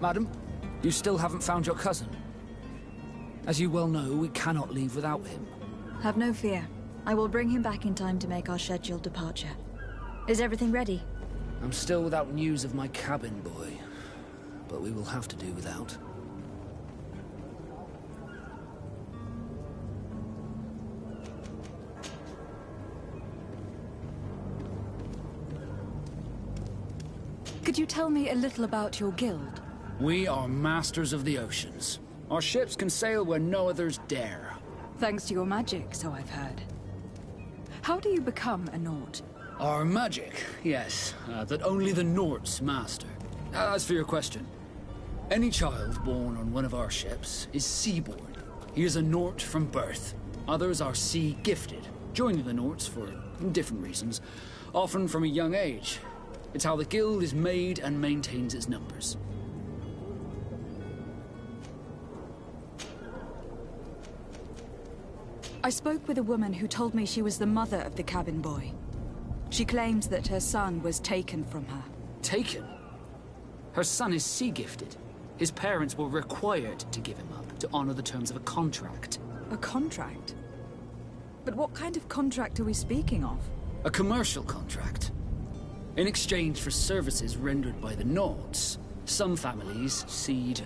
Madam, you still haven't found your cousin. As you well know, we cannot leave without him. Have no fear. I will bring him back in time to make our scheduled departure. Is everything ready? I'm still without news of my cabin boy, but we will have to do without. Could you tell me a little about your guild? We are masters of the oceans. Our ships can sail where no others dare. Thanks to your magic, so I've heard. How do you become a Naut? Our magic, yes, that only the Norts master. As for your question, any child born on one of our ships is sea-born. He is a Nort from birth. Others are sea-gifted, joining the Norts for different reasons, often from a young age. It's how the guild is made and maintains its numbers. I spoke with a woman who told me she was the mother of the cabin boy. She claims that her son was taken from her. Taken? Her son is sea-gifted. His parents were required to give him up to honor the terms of a contract. A contract? But what kind of contract are we speaking of? A commercial contract. In exchange for services rendered by the Nauts, some families cede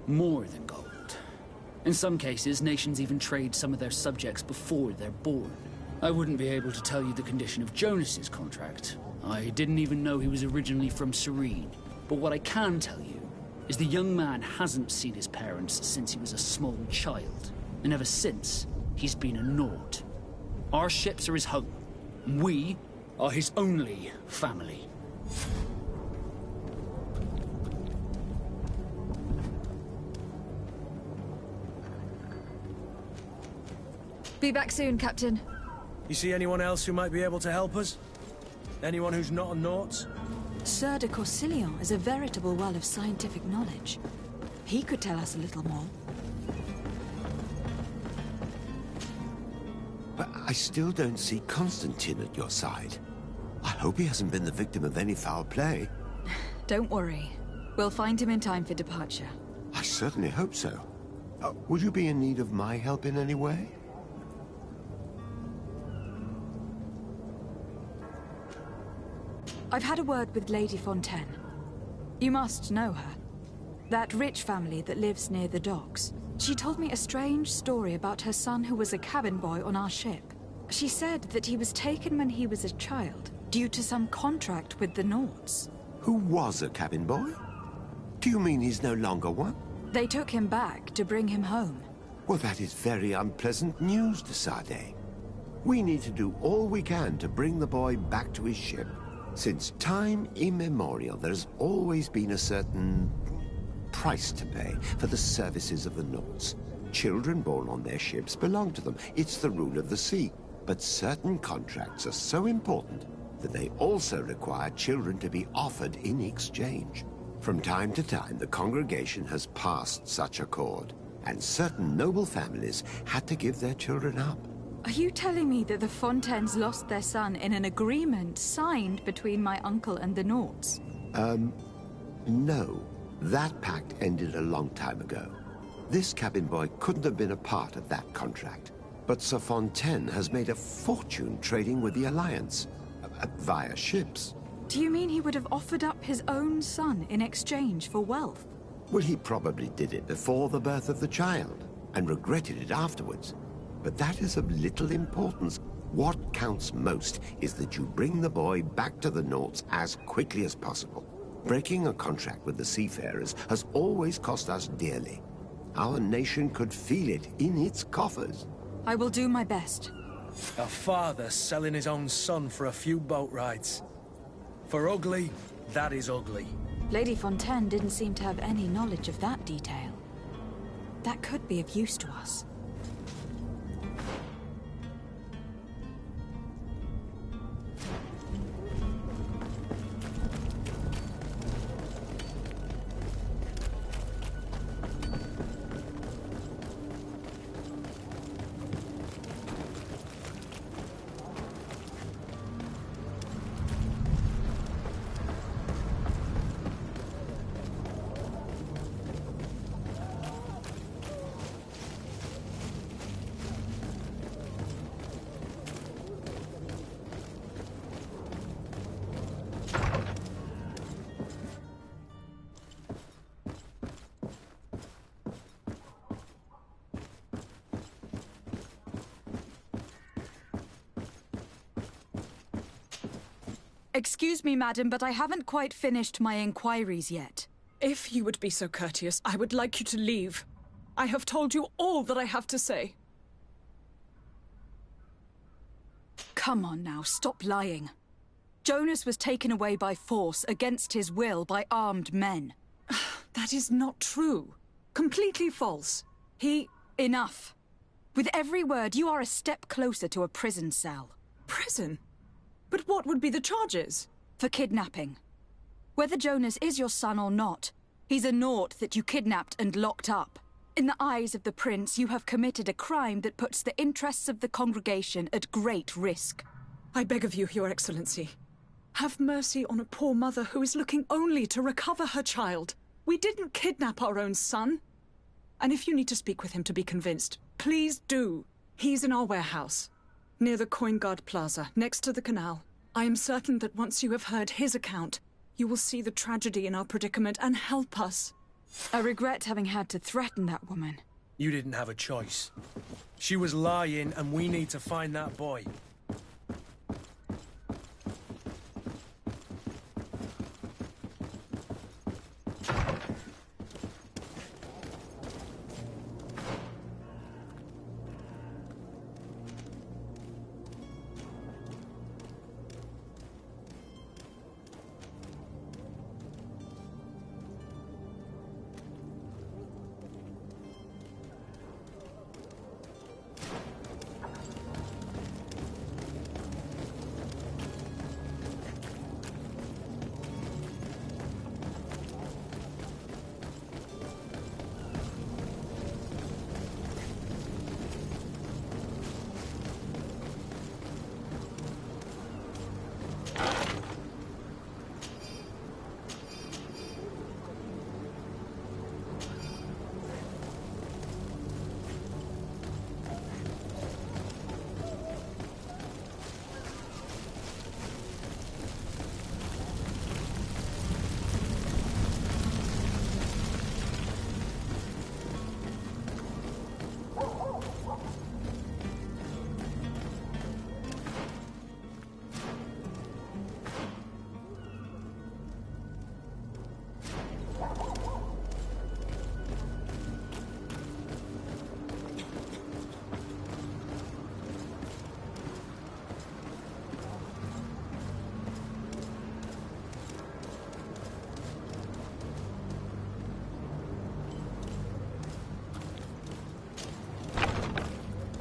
more than gold. In some cases, nations even trade some of their subjects before they're born. I wouldn't be able to tell you the condition of Jonas's contract. I didn't even know he was originally from Serene. But what I can tell you is the young man hasn't seen his parents since he was a small child. And ever since, he's been a Naut. Our ships are his home. We are his only family. Be back soon, Captain. You see anyone else who might be able to help us? Anyone who's not a Naut? Sir de Corsilion is a veritable well of scientific knowledge. He could tell us a little more. But I still don't see Constantine at your side. I hope he hasn't been the victim of any foul play. Don't worry. We'll find him in time for departure. I certainly hope so. Would you be in need of my help in any way? I've had a word with Lady Fontaine. You must know her. That rich family that lives near the docks. She told me a strange story about her son who was a cabin boy on our ship. She said that he was taken when he was a child, due to some contract with the Nauts. Who was a cabin boy? Do you mean he's no longer one? They took him back to bring him home. Well, that is very unpleasant news, de Sade. We need to do all we can to bring the boy back to his ship. Since time immemorial, there's always been a certain price to pay for the services of the Nauts. Children born on their ships belong to them. It's the rule of the sea. But certain contracts are so important that they also require children to be offered in exchange. From time to time, the congregation has passed such accord, and certain noble families had to give their children up. Are you telling me that the Fontaines lost their son in an agreement signed between my uncle and the Nauts? No. That pact ended a long time ago. This cabin boy couldn't have been a part of that contract. But Sir Fontaine has made a fortune trading with the Alliance, via ships. Do you mean he would have offered up his own son in exchange for wealth? Well, he probably did it before the birth of the child, and regretted it afterwards. But that is of little importance. What counts most is that you bring the boy back to the Nauts as quickly as possible. Breaking a contract with the seafarers has always cost us dearly. Our nation could feel it in its coffers. I will do my best. A father selling his own son for a few boat rides. For ugly, that is ugly. Lady Fontaine didn't seem to have any knowledge of that detail. That could be of use to us. Excuse me, madam, but I haven't quite finished my inquiries yet. If you would be so courteous, I would like you to leave. I have told you all that I have to say. Come on now, stop lying. Jonas was taken away by force, against his will, by armed men. That is not true. Completely false. Enough. With every word, you are a step closer to a prison cell. Prison? But what would be the charges? For kidnapping. Whether Jonas is your son or not, he's a naught that you kidnapped and locked up. In the eyes of the prince, you have committed a crime that puts the interests of the congregation at great risk. I beg of you, Your Excellency. Have mercy on a poor mother who is looking only to recover her child. We didn't kidnap our own son. And if you need to speak with him to be convinced, please do. He's in our warehouse, near the Coin Guard Plaza, next to the canal. I am certain that once you have heard his account, you will see the tragedy in our predicament and help us. I regret having had to threaten that woman. You didn't have a choice. She was lying, and we need to find that boy.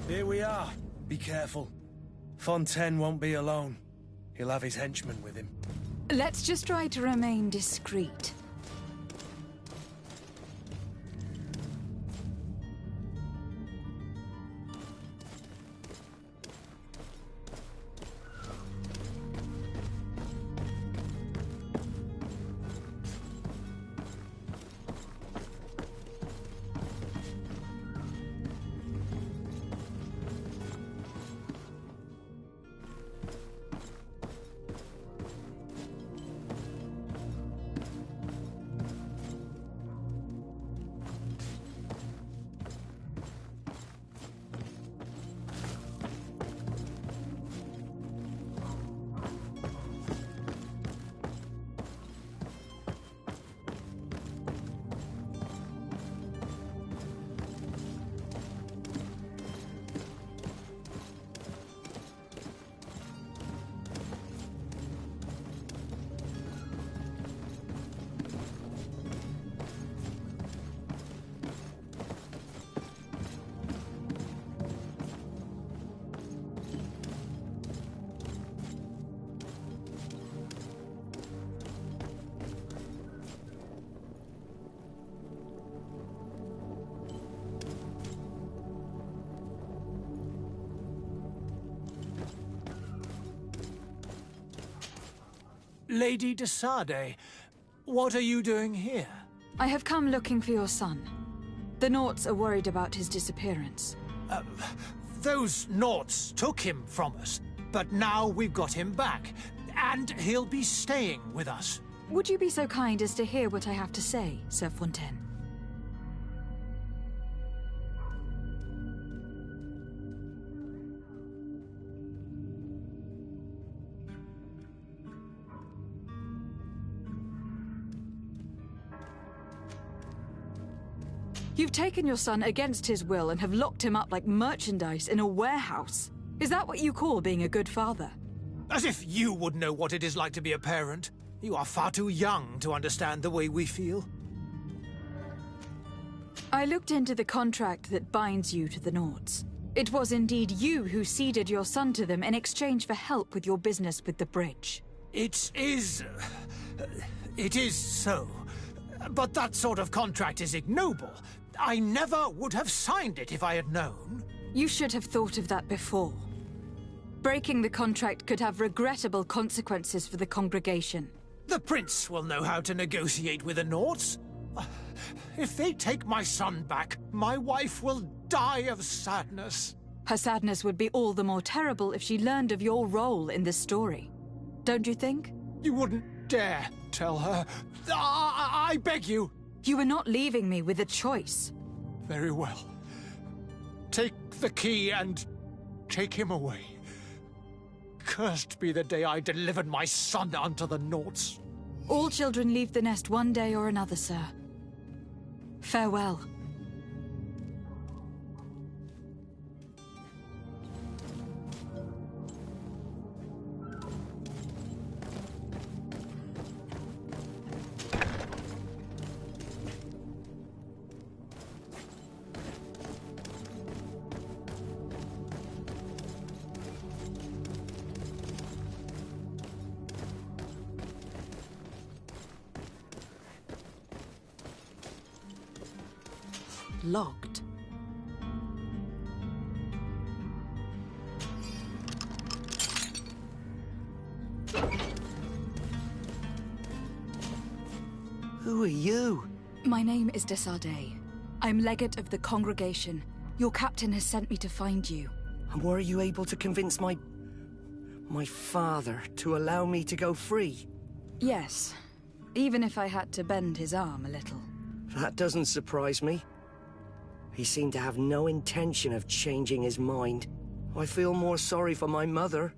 Here we are. Be careful. Fontaine won't be alone. He'll have his henchmen with him. Let's just try to remain discreet. Lady de Sade, what are you doing here? I have come looking for your son. The Naughts are worried about his disappearance. Those Naughts took him from us, but now we've got him back, and he'll be staying with us. Would you be so kind as to hear what I have to say, Sir Fontaine? You've taken your son against his will and have locked him up like merchandise in a warehouse. Is that what you call being a good father? As if you would know what it is like to be a parent. You are far too young to understand the way we feel. I looked into the contract that binds you to the Nords. It was indeed you who ceded your son to them in exchange for help with your business with the bridge. It is so. But that sort of contract is ignoble. I never would have signed it if I had known. You should have thought of that before. Breaking the contract could have regrettable consequences for the congregation. The prince will know how to negotiate with the Nords. If they take my son back, my wife will die of sadness. Her sadness would be all the more terrible if she learned of your role in this story. Don't you think? You wouldn't dare tell her. I beg you. You were not leaving me with a choice. Very well. Take the key and take him away. Cursed be the day I delivered my son unto the Nords. All children leave the nest one day or another, sir. Farewell. Locked. Who are you? My name is Desade. I'm legate of the congregation. Your captain has sent me to find you. And were you able to convince my father to allow me to go free? Yes, even if I had to bend his arm a little. That doesn't surprise me. He seemed to have no intention of changing his mind. I feel more sorry for my mother.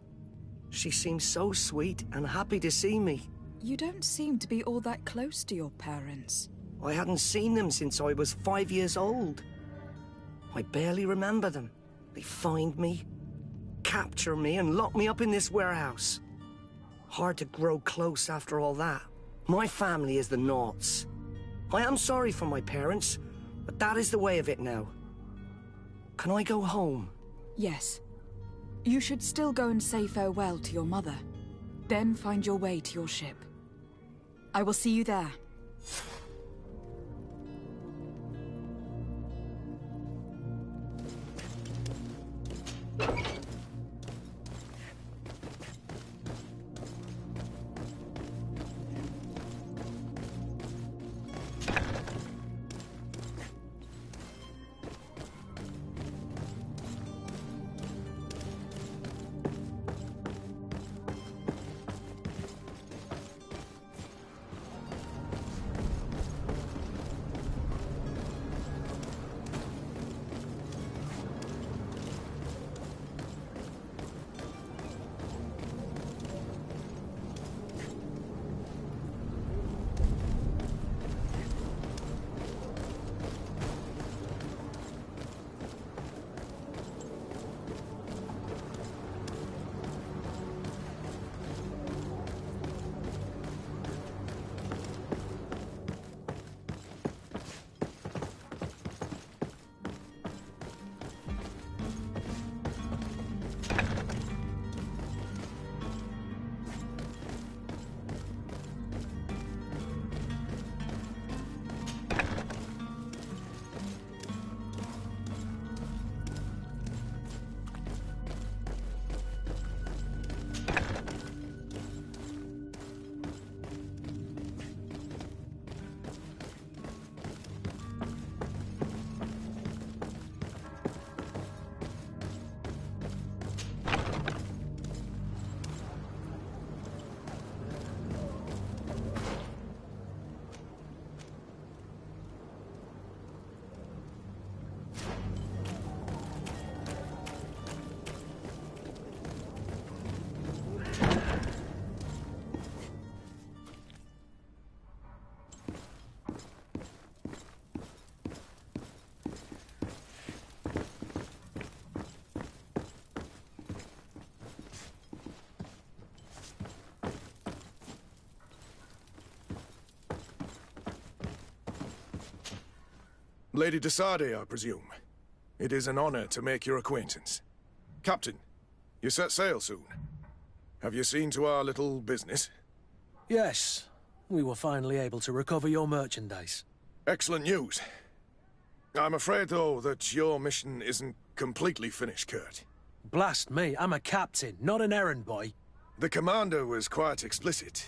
She seems so sweet and happy to see me. You don't seem to be all that close to your parents. I hadn't seen them since I was 5 years old. I barely remember them. They find me, capture me, and lock me up in this warehouse. Hard to grow close after all that. My family is the Nords. I am sorry for my parents, but that is the way of it now. Can I go home? Yes. You should still go and say farewell to your mother. Then find your way to your ship. I will see you there. Lady de Sardet, I presume. It is an honor to make your acquaintance. Captain, you set sail soon. Have you seen to our little business? Yes. We were finally able to recover your merchandise. Excellent news. I'm afraid, though, that your mission isn't completely finished, Kurt. Blast me, I'm a captain, not an errand boy. The commander was quite explicit.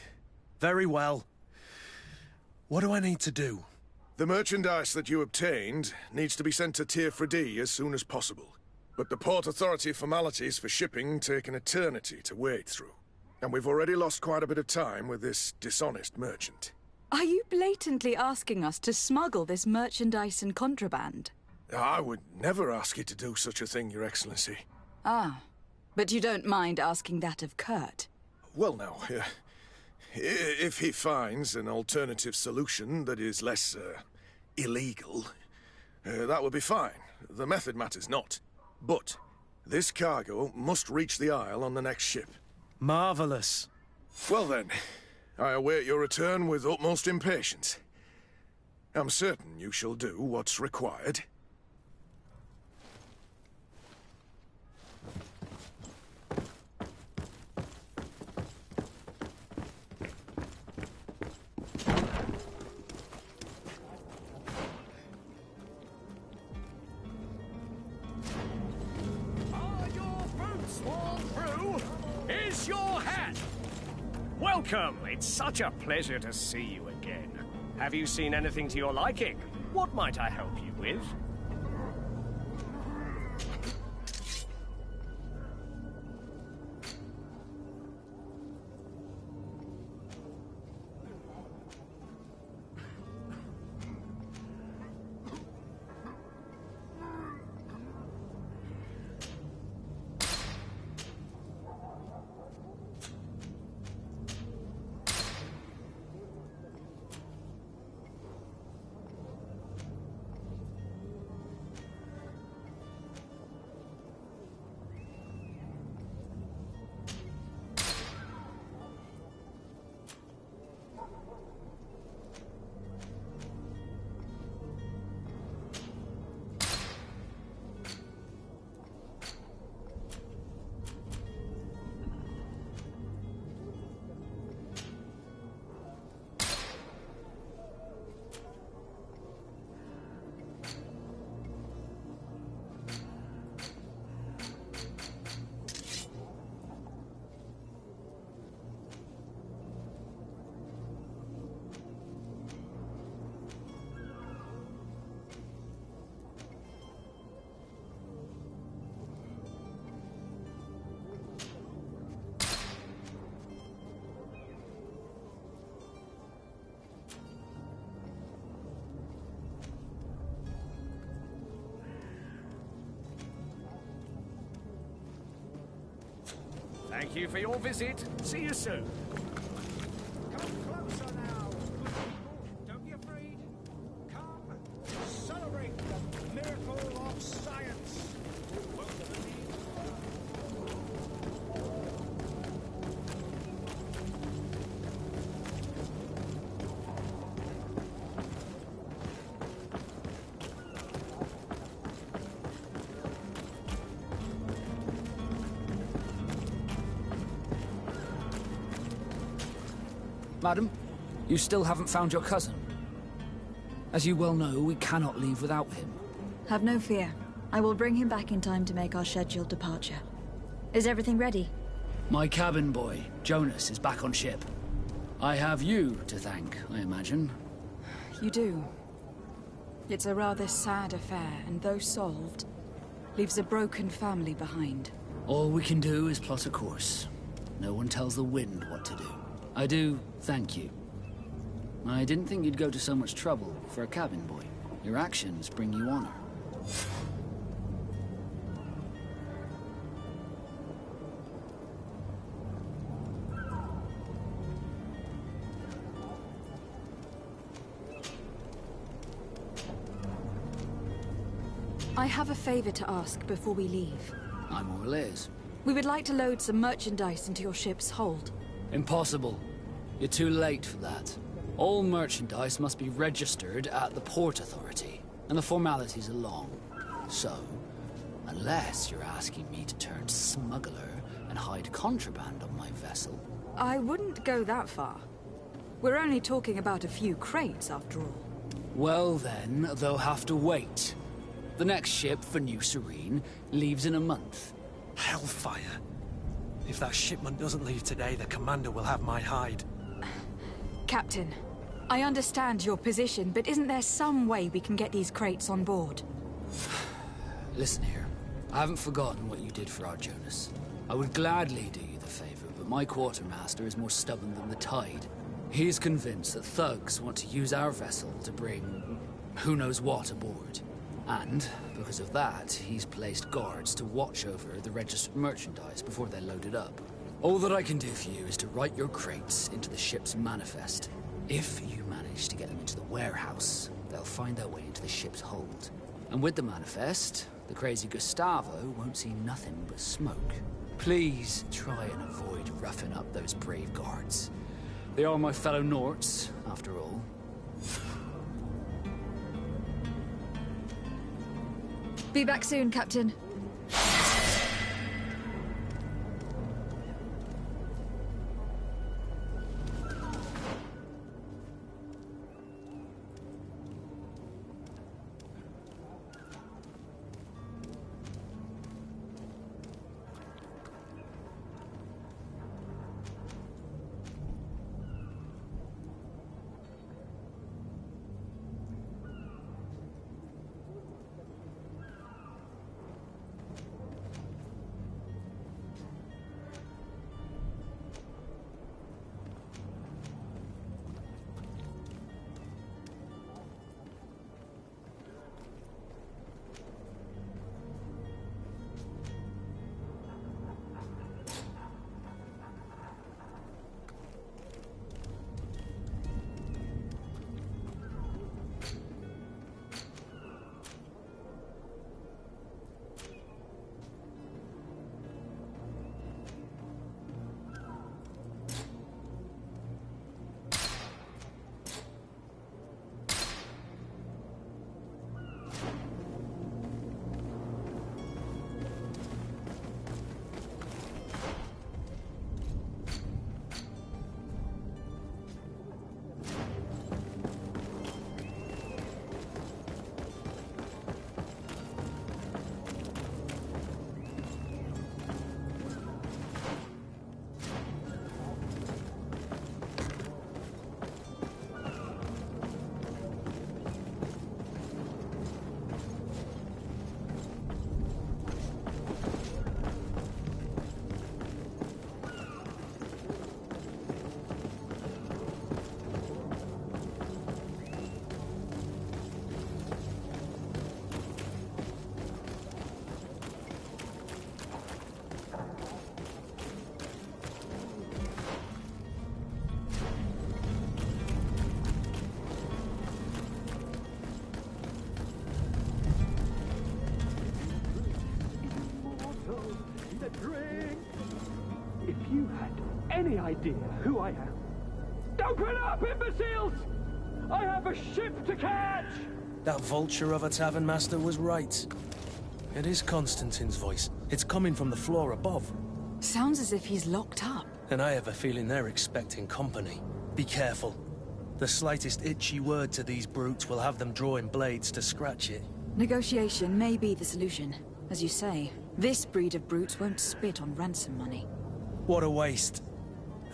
Very well. What do I need to do? The merchandise that you obtained needs to be sent to Tier 4D as soon as possible. But the Port Authority formalities for shipping take an eternity to wade through. And we've already lost quite a bit of time with this dishonest merchant. Are you blatantly asking us to smuggle this merchandise and contraband? I would never ask you to do such a thing, Your Excellency. Ah, but you don't mind asking that of Kurt? Well, now, if he finds an alternative solution that is less, illegal, that would be fine. The method matters not. But this cargo must reach the Isle on the next ship. Marvelous. Well then, I await your return with utmost impatience. I'm certain you shall do what's required. Welcome! It's such a pleasure to see you again. Have you seen anything to your liking? What might I help you with? Thank you for your visit. See you soon. Come closer now. Don't be afraid. Come. Celebrate the miracle of science. Madam, you still haven't found your cousin. As you well know, we cannot leave without him. Have no fear. I will bring him back in time to make our scheduled departure. Is everything ready? My cabin boy, Jonas, is back on ship. I have you to thank, I imagine. You do. It's a rather sad affair, and though solved, leaves a broken family behind. All we can do is plot a course. No one tells the wind what to do. I do thank you. I didn't think you'd go to so much trouble for a cabin boy. Your actions bring you honor. I have a favor to ask before we leave. I'm all ears. We would like to load some merchandise into your ship's hold. Impossible. You're too late for that. All merchandise must be registered at the Port Authority. and the formalities are long. So, unless you're asking me to turn smuggler and hide contraband on my vessel... I wouldn't go that far. We're only talking about a few crates, after all. Well then, they'll have to wait. The next ship for New Serene leaves in a month. Hellfire. If that shipment doesn't leave today, the commander will have my hide. Captain, I understand your position, but isn't there some way we can get these crates on board? Listen here, I haven't forgotten what you did for our Jonas. I would gladly do you the favor, but my quartermaster is more stubborn than the tide. He's convinced that thugs want to use our vessel to bring who knows what aboard. And, because of that, he's placed guards to watch over the registered merchandise before they're loaded up. All that I can do for you is to write your crates into the ship's manifest. If you manage to get them into the warehouse, they'll find their way into the ship's hold. And with the manifest, the crazy Gustavo won't see nothing but smoke. Please try and avoid roughing up those brave guards. They are my fellow Norts, after all. Be back soon, Captain. Any idea who I am? Open up, imbeciles! I have a ship to catch! That vulture of a tavern master was right. It is Constantine's voice. It's coming from the floor above. Sounds as if he's locked up. And I have a feeling they're expecting company. Be careful. The slightest itchy word to these brutes will have them drawing blades to scratch it. Negotiation may be the solution. As you say, this breed of brutes won't spit on ransom money. What a waste.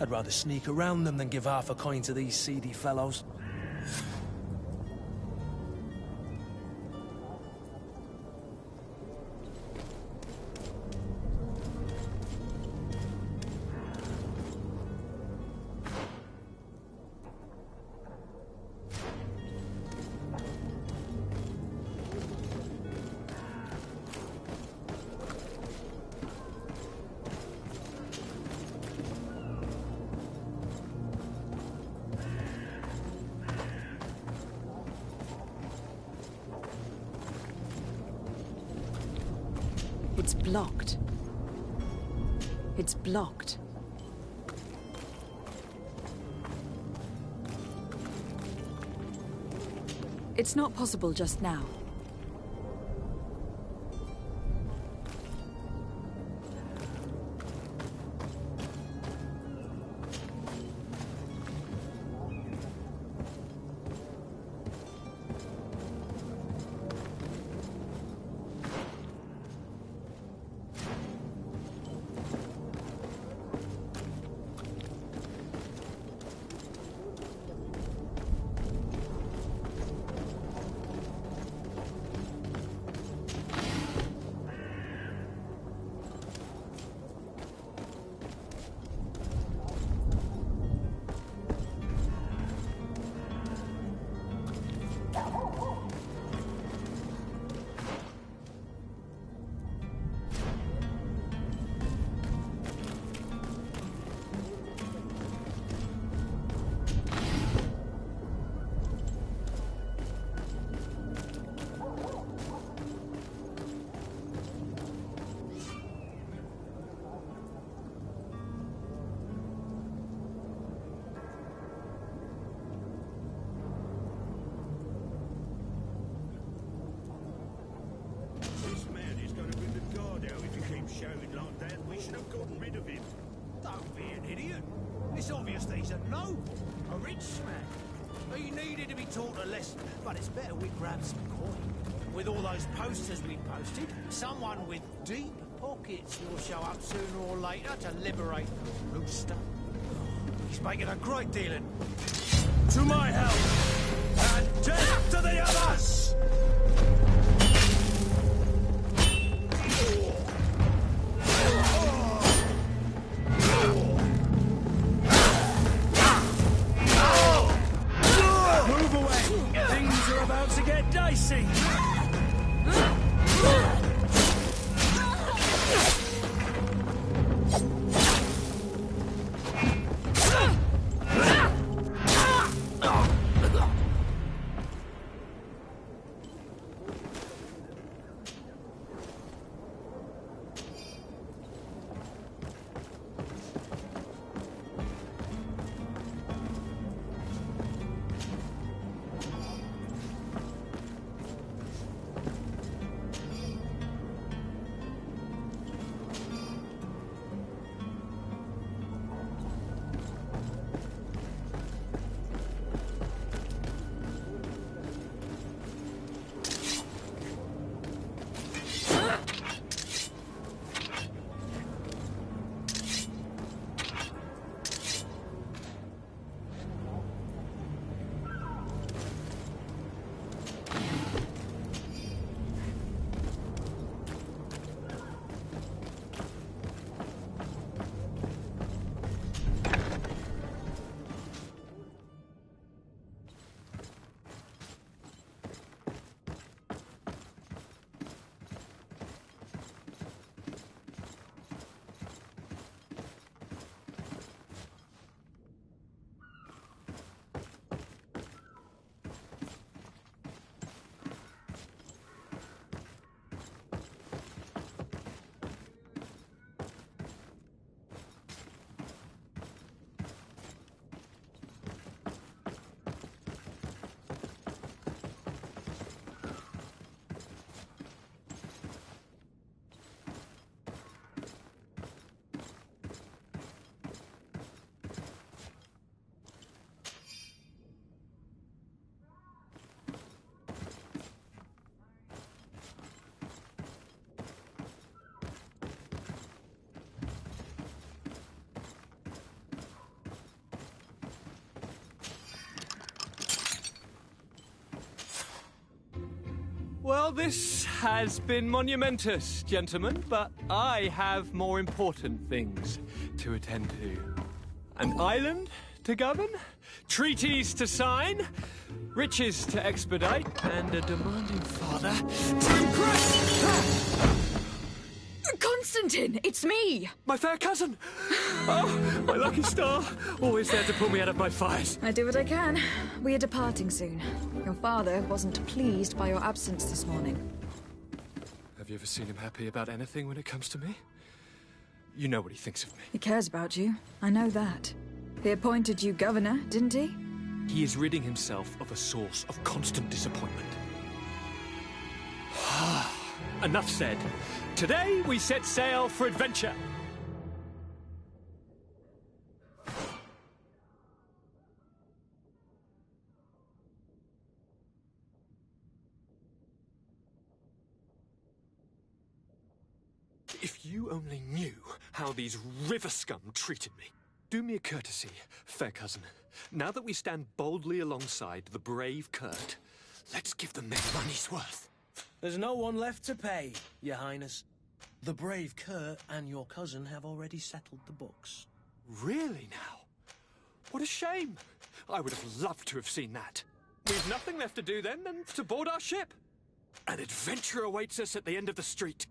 I'd rather sneak around them than give half a coin to these seedy fellows. It's blocked. It's blocked. It's not possible just now. of him. Don't be an idiot. It's obvious that he's a noble, a rich man. He needed to be taught a lesson, but it's better we grab some coin. With all those posters we posted, someone with deep pockets will show up sooner or later to liberate the rooster. He's making a great deal of... To my help! And death to the others! Move away! Things are about to get dicey! Well, this has been monumentous, gentlemen, but I have more important things to attend to. An island to govern, treaties to sign, riches to expedite, and a demanding father to impress! Constantine, it's me! My fair cousin! Oh, my lucky star, always there to pull me out of my fires. I do what I can. We are departing soon. Your father wasn't pleased by your absence this morning. Have you ever seen him happy about anything when it comes to me? You know what he thinks of me. He cares about you. I know that. He appointed you governor, didn't he? He is ridding himself of a source of constant disappointment. Enough said. Today we set sail for adventure. If you only knew how these river scum treated me. Do me a courtesy, fair cousin. Now that we stand boldly alongside the brave Kurt, let's give them their money's worth. There's no one left to pay, Your Highness. The brave Kurt and your cousin have already settled the books. Really now? What a shame. I would have loved to have seen that. We've nothing left to do then than to board our ship. An adventure awaits us at the end of the street.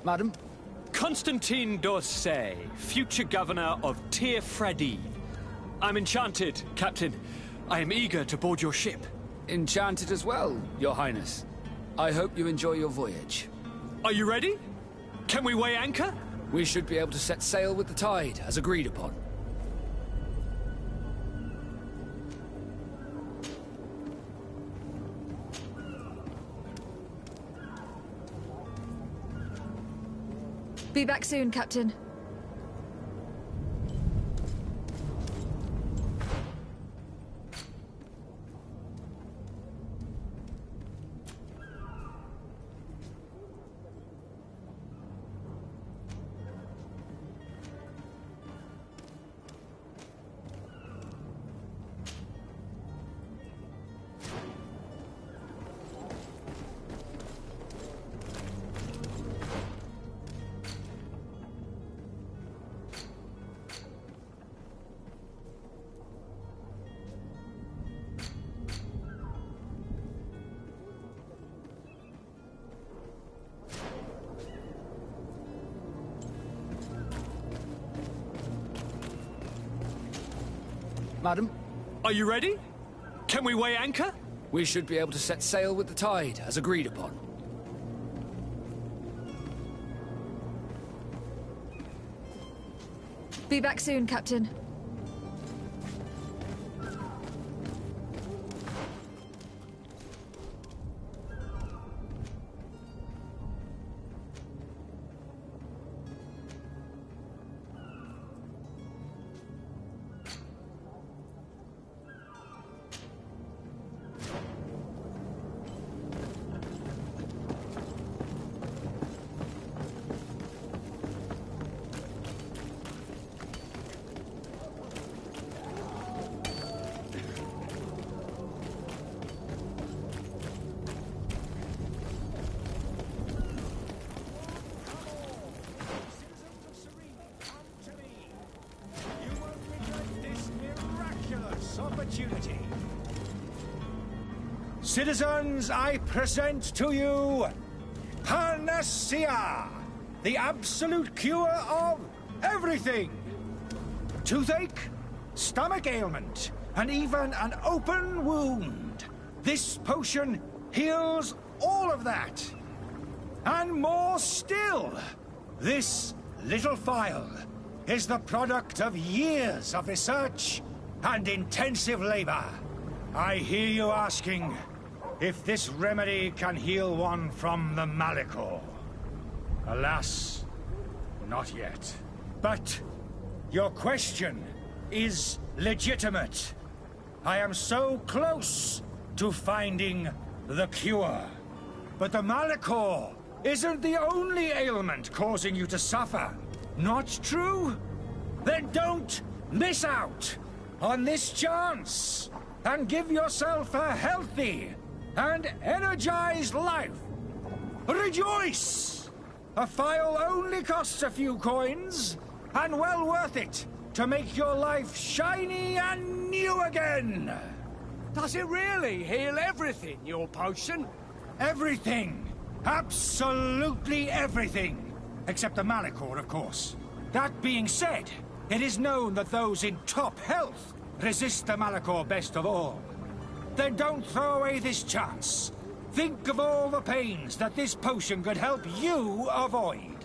Madam? Constantine d'Orsay, future governor of Tir Freddy. I'm enchanted, Captain. I am eager to board your ship. Enchanted as well, Your Highness. I hope you enjoy your voyage. Are you ready? Can we weigh anchor? We should be able to set sail with the tide, as agreed upon. Be back soon, Captain. Madam? Are you ready? Can we weigh anchor? We should be able to set sail with the tide, as agreed upon. Be back soon, Captain. Opportunity. Citizens, I present to you Panacea, the absolute cure of everything. Toothache, stomach ailment, and even an open wound. This potion heals all of that. And more still, this little phial is the product of years of research and intensive labor. I hear you asking if this remedy can heal one from the Malachor. Alas, not yet. But your question is legitimate. I am so close to finding the cure. But the Malachor isn't the only ailment causing you to suffer. Not true? Then don't miss out on this chance and give yourself a healthy and energized life. Rejoice! A phial only costs a few coins, and well worth it to make your life shiny and new again. Does it really heal everything, your potion? Everything. Absolutely everything. Except the Malachor, of course. That being said, it is known that those in top health resist the Malachor best of all. Then don't throw away this chance. Think of all the pains that this potion could help you avoid.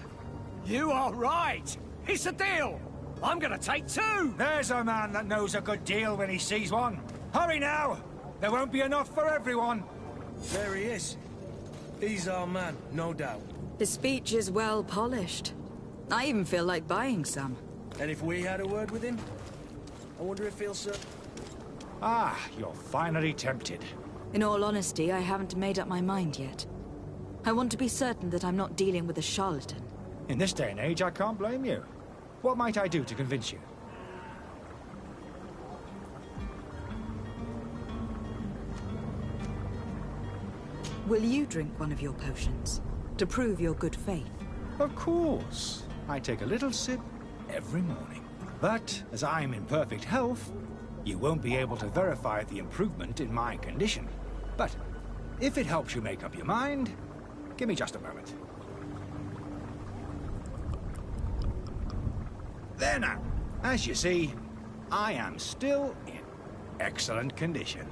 You are right. It's a deal. I'm gonna take two. There's a man that knows a good deal when he sees one. Hurry now. There won't be enough for everyone. There he is. He's our man, no doubt. His speech is well polished. I even feel like buying some. And if we had a word with him? I wonder if he'll say... Ah, you're finally tempted. In all honesty, I haven't made up my mind yet. I want to be certain that I'm not dealing with a charlatan. In this day and age, I can't blame you. What might I do to convince you? Will you drink one of your potions to prove your good faith? Of course. I take a little sip every morning. But as I'm in perfect health, you won't be able to verify the improvement in my condition. But if it helps you make up your mind, give me just a moment. There now. As you see, I am still in excellent condition.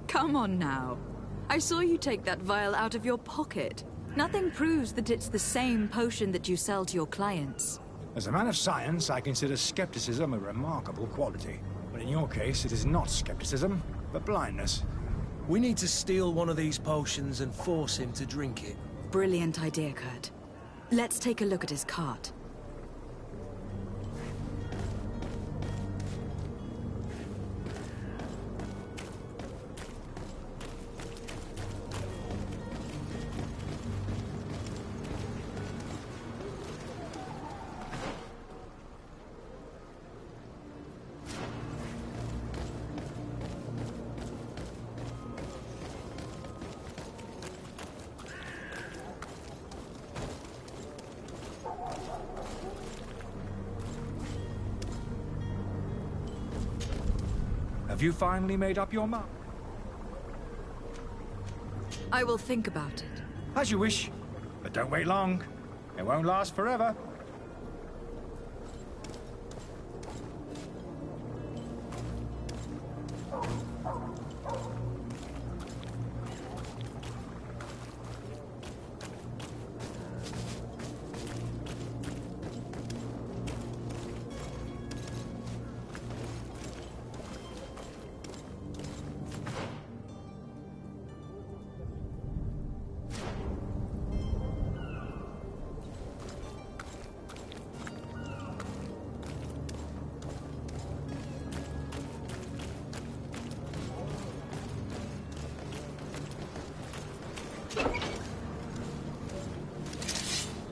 Come on now. I saw you take that vial out of your pocket. Nothing proves that it's the same potion that you sell to your clients. As a man of science, I consider skepticism a remarkable quality. But in your case, it is not skepticism, but blindness. We need to steal one of these potions and force him to drink it. Brilliant idea, Kurt. Let's take a look at his cart. Have you finally made up your mind? I will think about it. As you wish, but don't wait long. It won't last forever.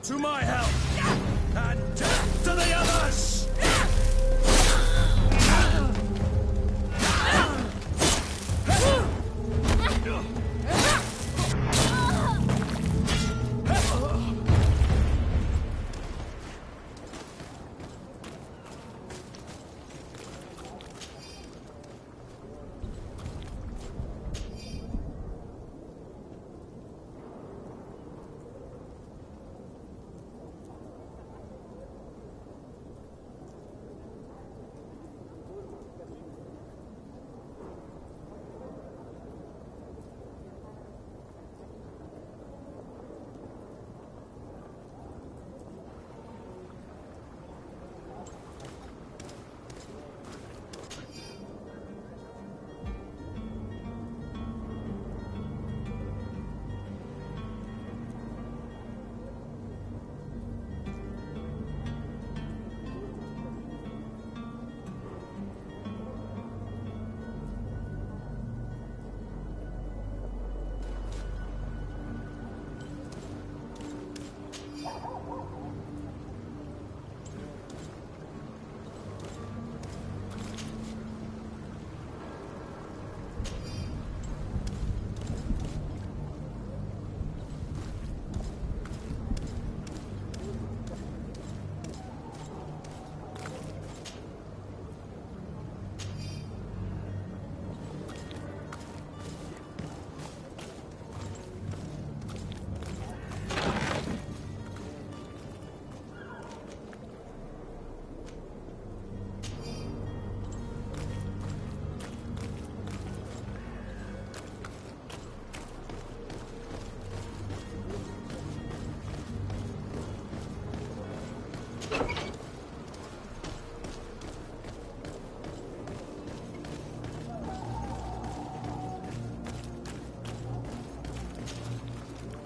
To my help! And death to the others!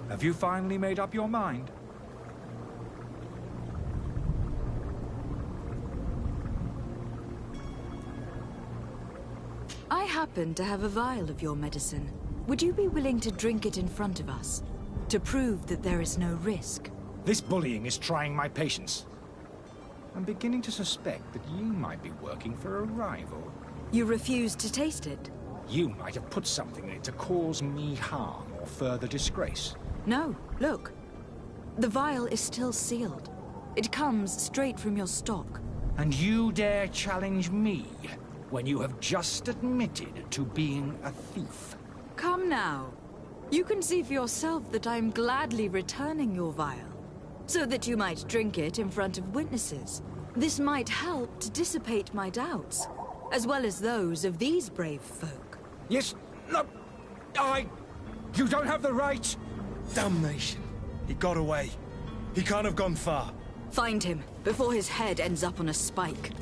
Have you finally made up your mind? I happen to have a vial of your medicine. Would you be willing to drink it in front of us? To prove that there is no risk? This bullying is trying my patience. I'm beginning to suspect that you might be working for a rival. You refuse to taste it? You might have put something in it to cause me harm or further disgrace. No, look. The vial is still sealed. It comes straight from your stock. And you dare challenge me when you have just admitted to being a thief? Come now. You can see for yourself that I'm gladly returning your vial, so that you might drink it in front of witnesses. This might help to dissipate my doubts, as well as those of these brave folk. Yes, no, You don't have the right! Damnation. He got away. He can't have gone far. Find him, before his head ends up on a spike.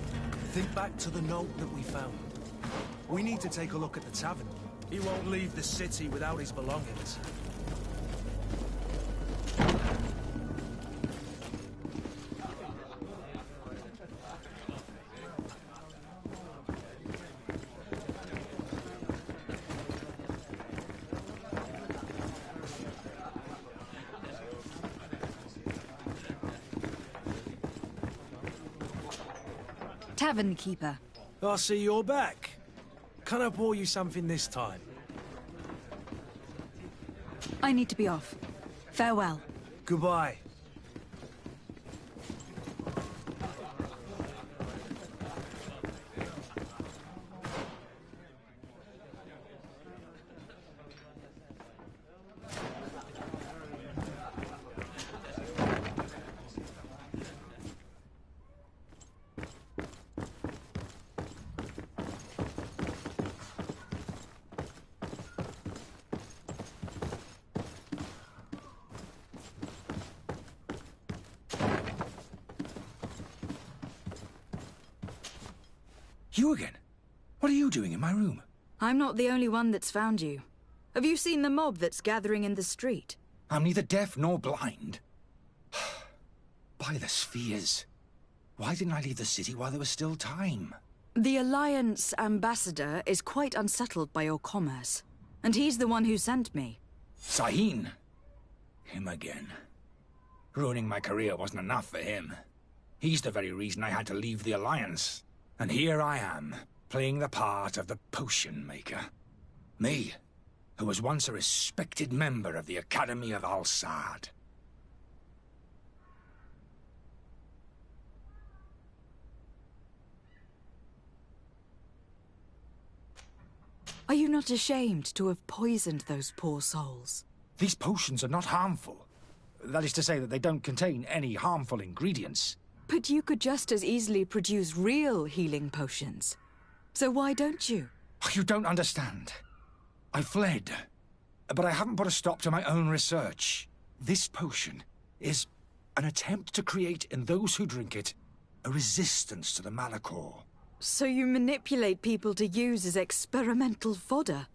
Think back to the note that we found. We need to take a look at the tavern. He won't leave the city without his belongings. Tavern keeper. I see you're back. Can I pour you something this time? I need to be off. Farewell. Goodbye. You again? What are you doing in my room? I'm not the only one that's found you. Have you seen the mob that's gathering in the street? I'm neither deaf nor blind. By the spheres. Why didn't I leave the city while there was still time? The Alliance ambassador is quite unsettled by your commerce. And he's the one who sent me. Sahin. Him again. Ruining my career wasn't enough for him. He's the very reason I had to leave the Alliance. And here I am, playing the part of the potion maker. Me, who was once a respected member of the Academy of Al-Sad. Are you not ashamed to have poisoned those poor souls? These potions are not harmful. That is to say that they don't contain any harmful ingredients. But you could just as easily produce real healing potions. So why don't you? You don't understand. I fled. But I haven't put a stop to my own research. This potion is an attempt to create in those who drink it a resistance to the Malachor. So you manipulate people to use as experimental fodder?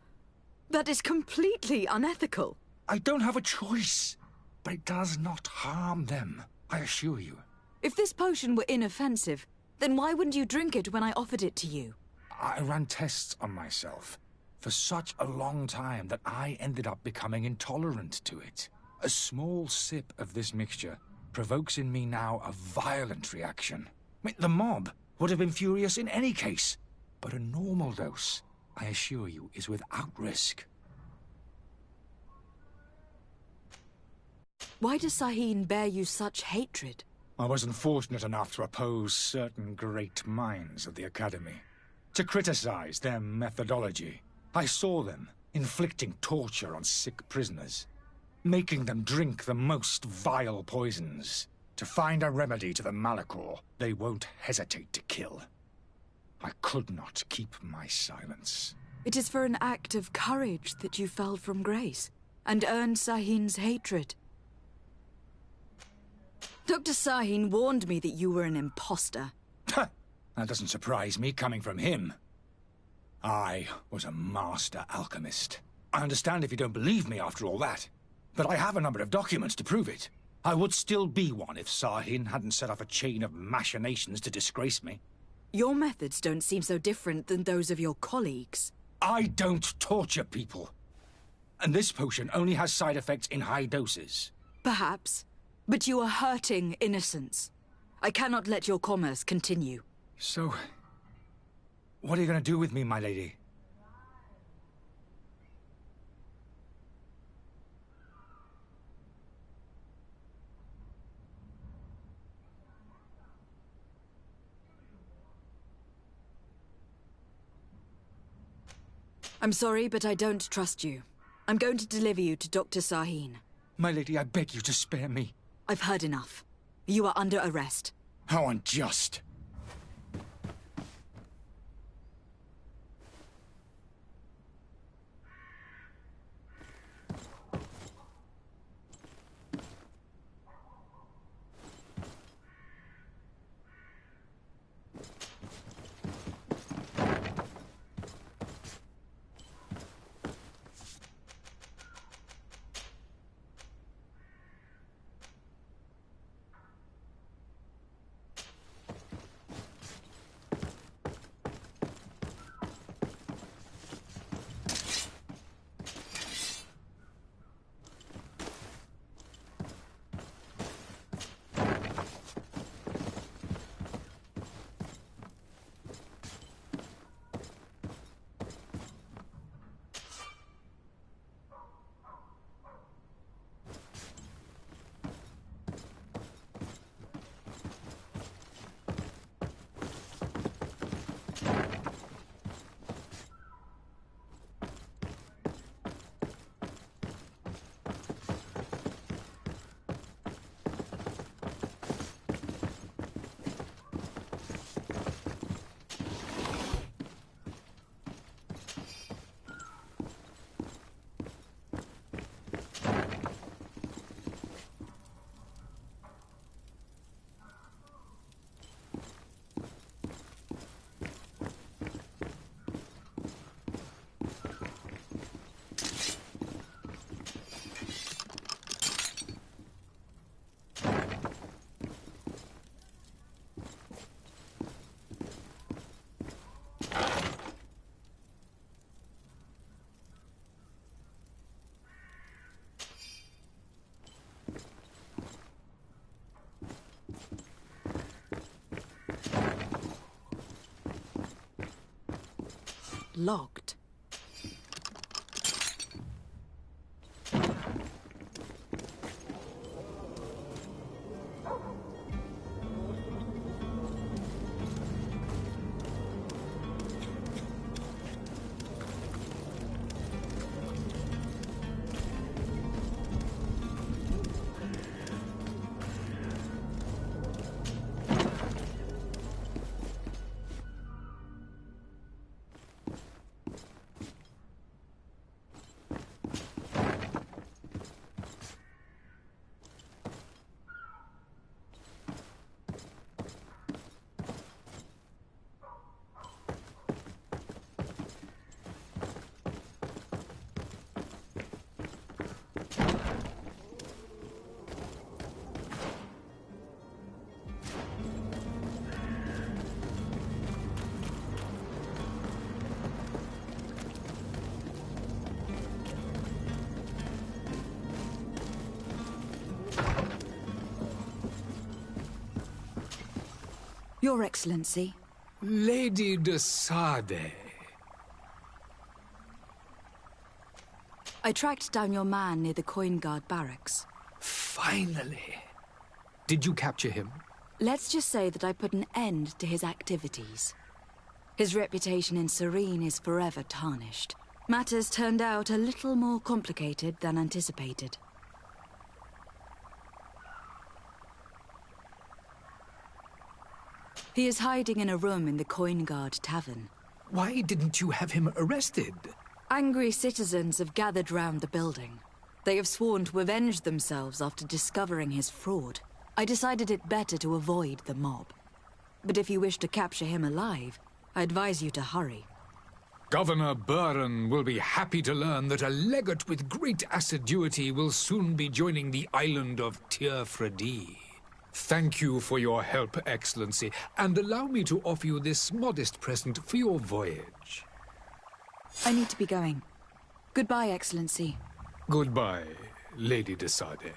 That is completely unethical. I don't have a choice. But it does not harm them, I assure you. If this potion were inoffensive, then why wouldn't you drink it when I offered it to you? I ran tests on myself for such a long time that I ended up becoming intolerant to it. A small sip of this mixture provokes in me now a violent reaction. The mob would have been furious in any case, but a normal dose, I assure you, is without risk. Why does Sahin bear you such hatred? I wasn't fortunate enough to oppose certain great minds of the Academy, to criticize their methodology. I saw them inflicting torture on sick prisoners, making them drink the most vile poisons. To find a remedy to the Malachor, they won't hesitate to kill. I could not keep my silence. It is for an act of courage that you fell from grace, and earned Sahin's hatred. Dr. Sahin warned me that you were an imposter. That doesn't surprise me, coming from him. I was a master alchemist. I understand if you don't believe me after all that, but I have a number of documents to prove it. I would still be one if Sahin hadn't set off a chain of machinations to disgrace me. Your methods don't seem so different than those of your colleagues. I don't torture people. And this potion only has side effects in high doses. Perhaps. But you are hurting innocents. I cannot let your commerce continue. So, what are you going to do with me, my lady? I'm sorry, but I don't trust you. I'm going to deliver you to Dr. Sahin. My lady, I beg you to spare me. I've heard enough. You are under arrest. How unjust. locked. Your Excellency. Lady de Sade. I tracked down your man near the Coin Guard barracks. Finally. Did you capture him? Let's just say that I put an end to his activities. His reputation in Serene is forever tarnished. Matters turned out a little more complicated than anticipated. He is hiding in a room in the Coin Guard Tavern. Why didn't you have him arrested? Angry citizens have gathered round the building. They have sworn to avenge themselves after discovering his fraud. I decided it better to avoid the mob. But if you wish to capture him alive, I advise you to hurry. Governor Buren will be happy to learn that a legate with great assiduity will soon be joining the island of Tir-Fredi. Thank you for your help, Excellency, and allow me to offer you this modest present for your voyage. I need to be going. Goodbye, Excellency. Goodbye, Lady de Sade.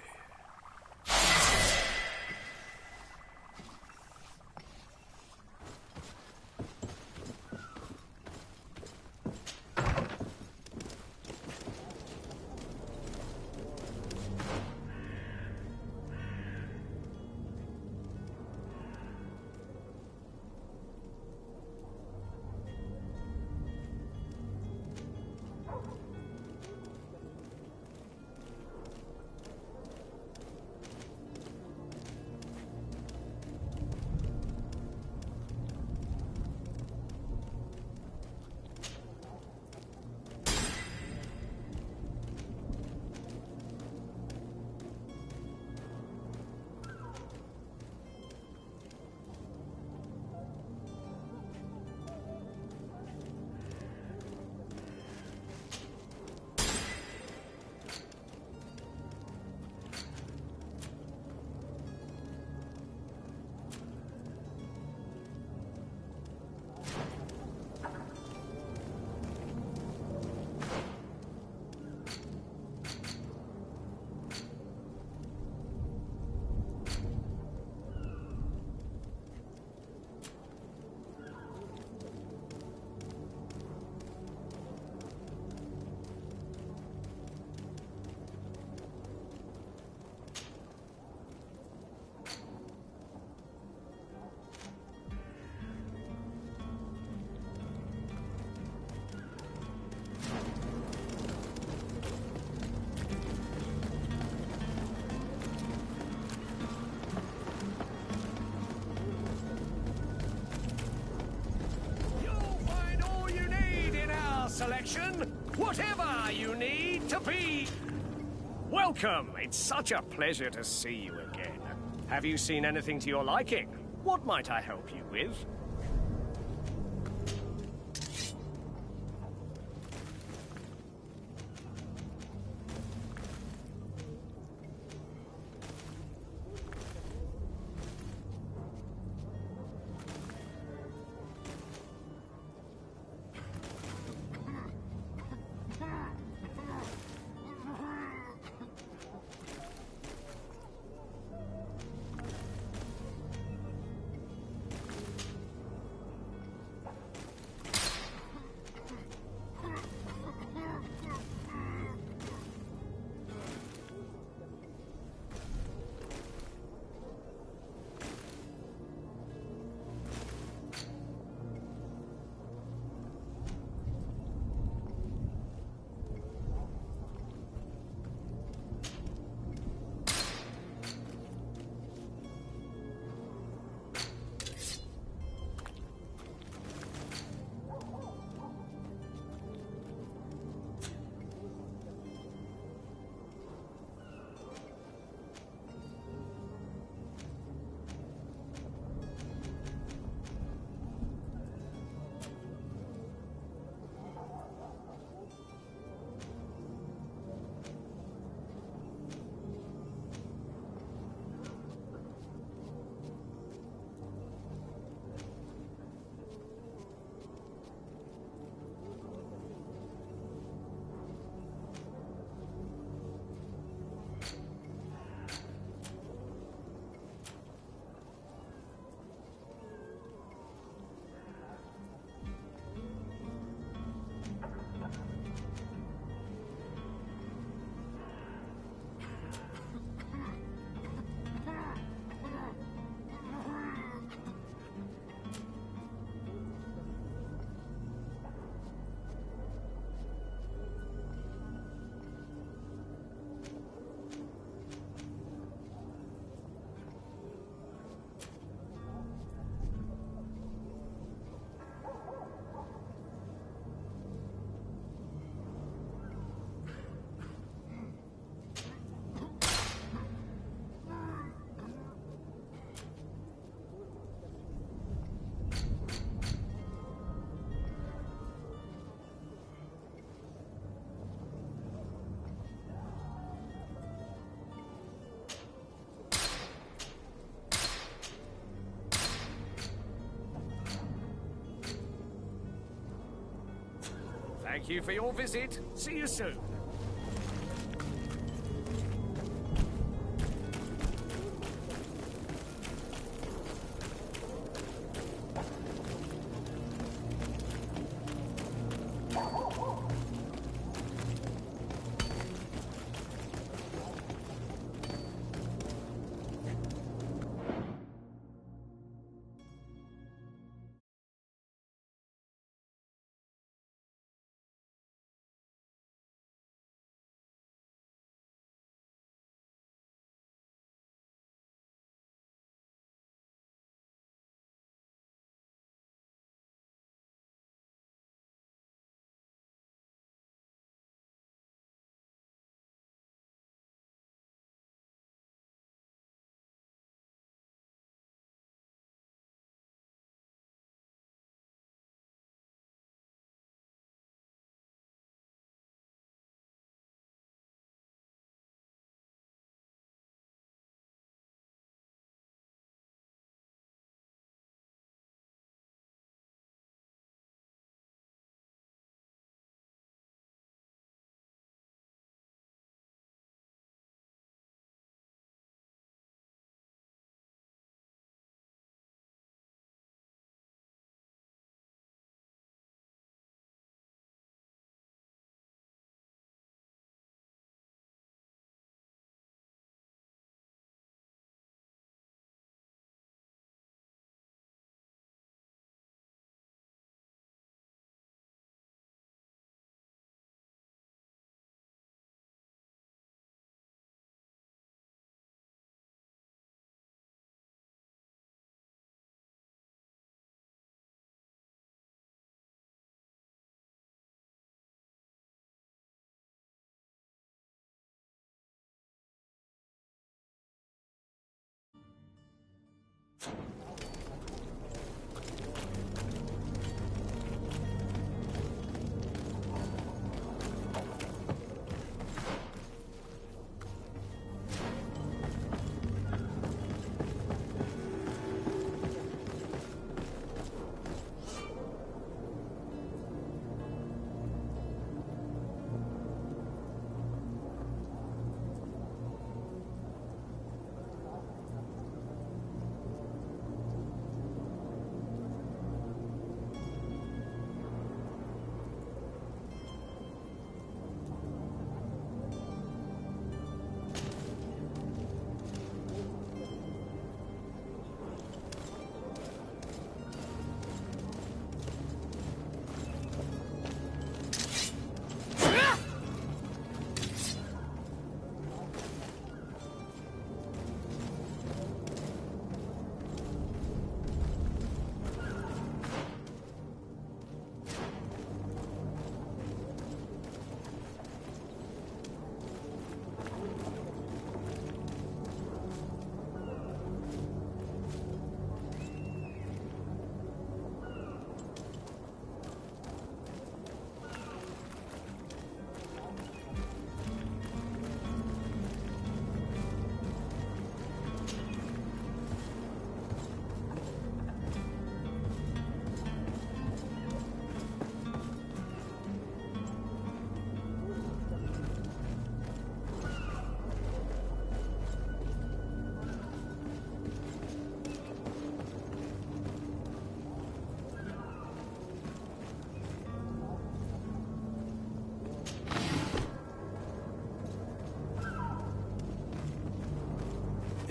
Selection, whatever you need to be. Welcome. It's such a pleasure to see you again. Have you seen anything to your liking? What might I help you with? Thank you for your visit. See you soon.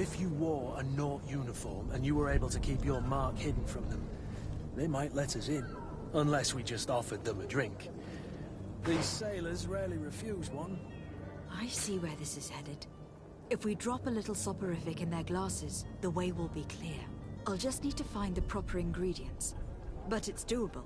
If you wore a Naught uniform and you were able to keep your mark hidden from them, they might let us in. Unless we just offered them a drink. These sailors rarely refuse one. I see where this is headed. If we drop a little soporific in their glasses, the way will be clear. I'll just need to find the proper ingredients. But it's doable.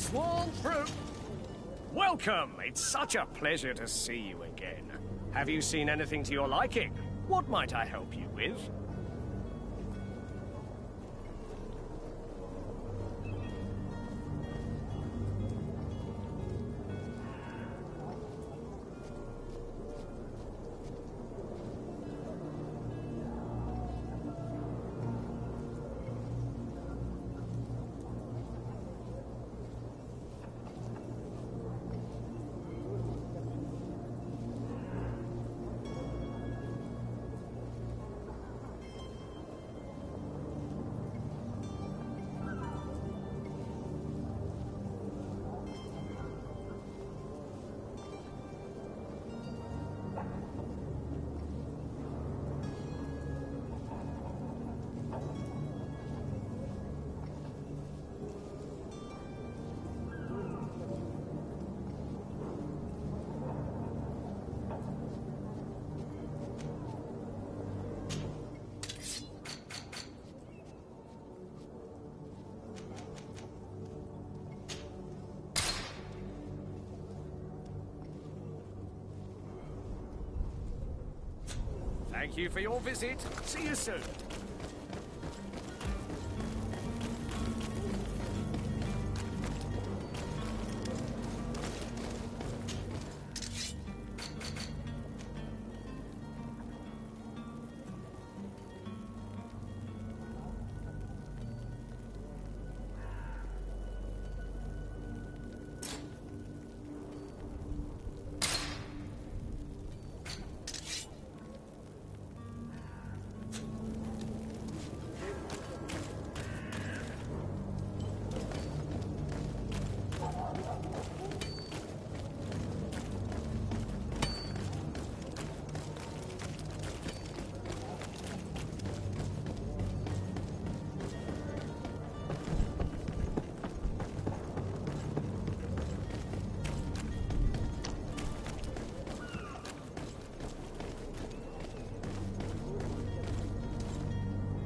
swarm through. Welcome. It's such a pleasure to see you again. Have you seen anything to your liking? What might I help you with? Thank you for your visit. See you soon.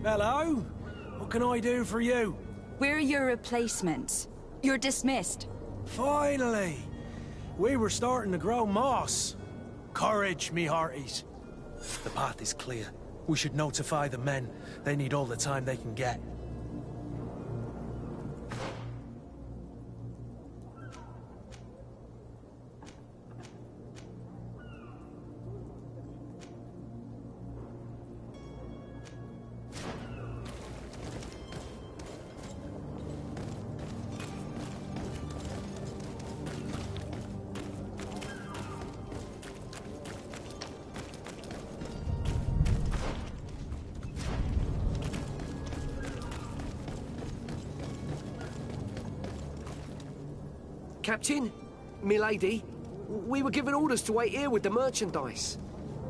Hello? What can I do for you? We're your replacements. You're dismissed. Finally! We were starting to grow moss. Courage, me hearties. The path is clear. We should notify the men. They need all the time they can get. Captain, milady, we were given orders to wait here with the merchandise.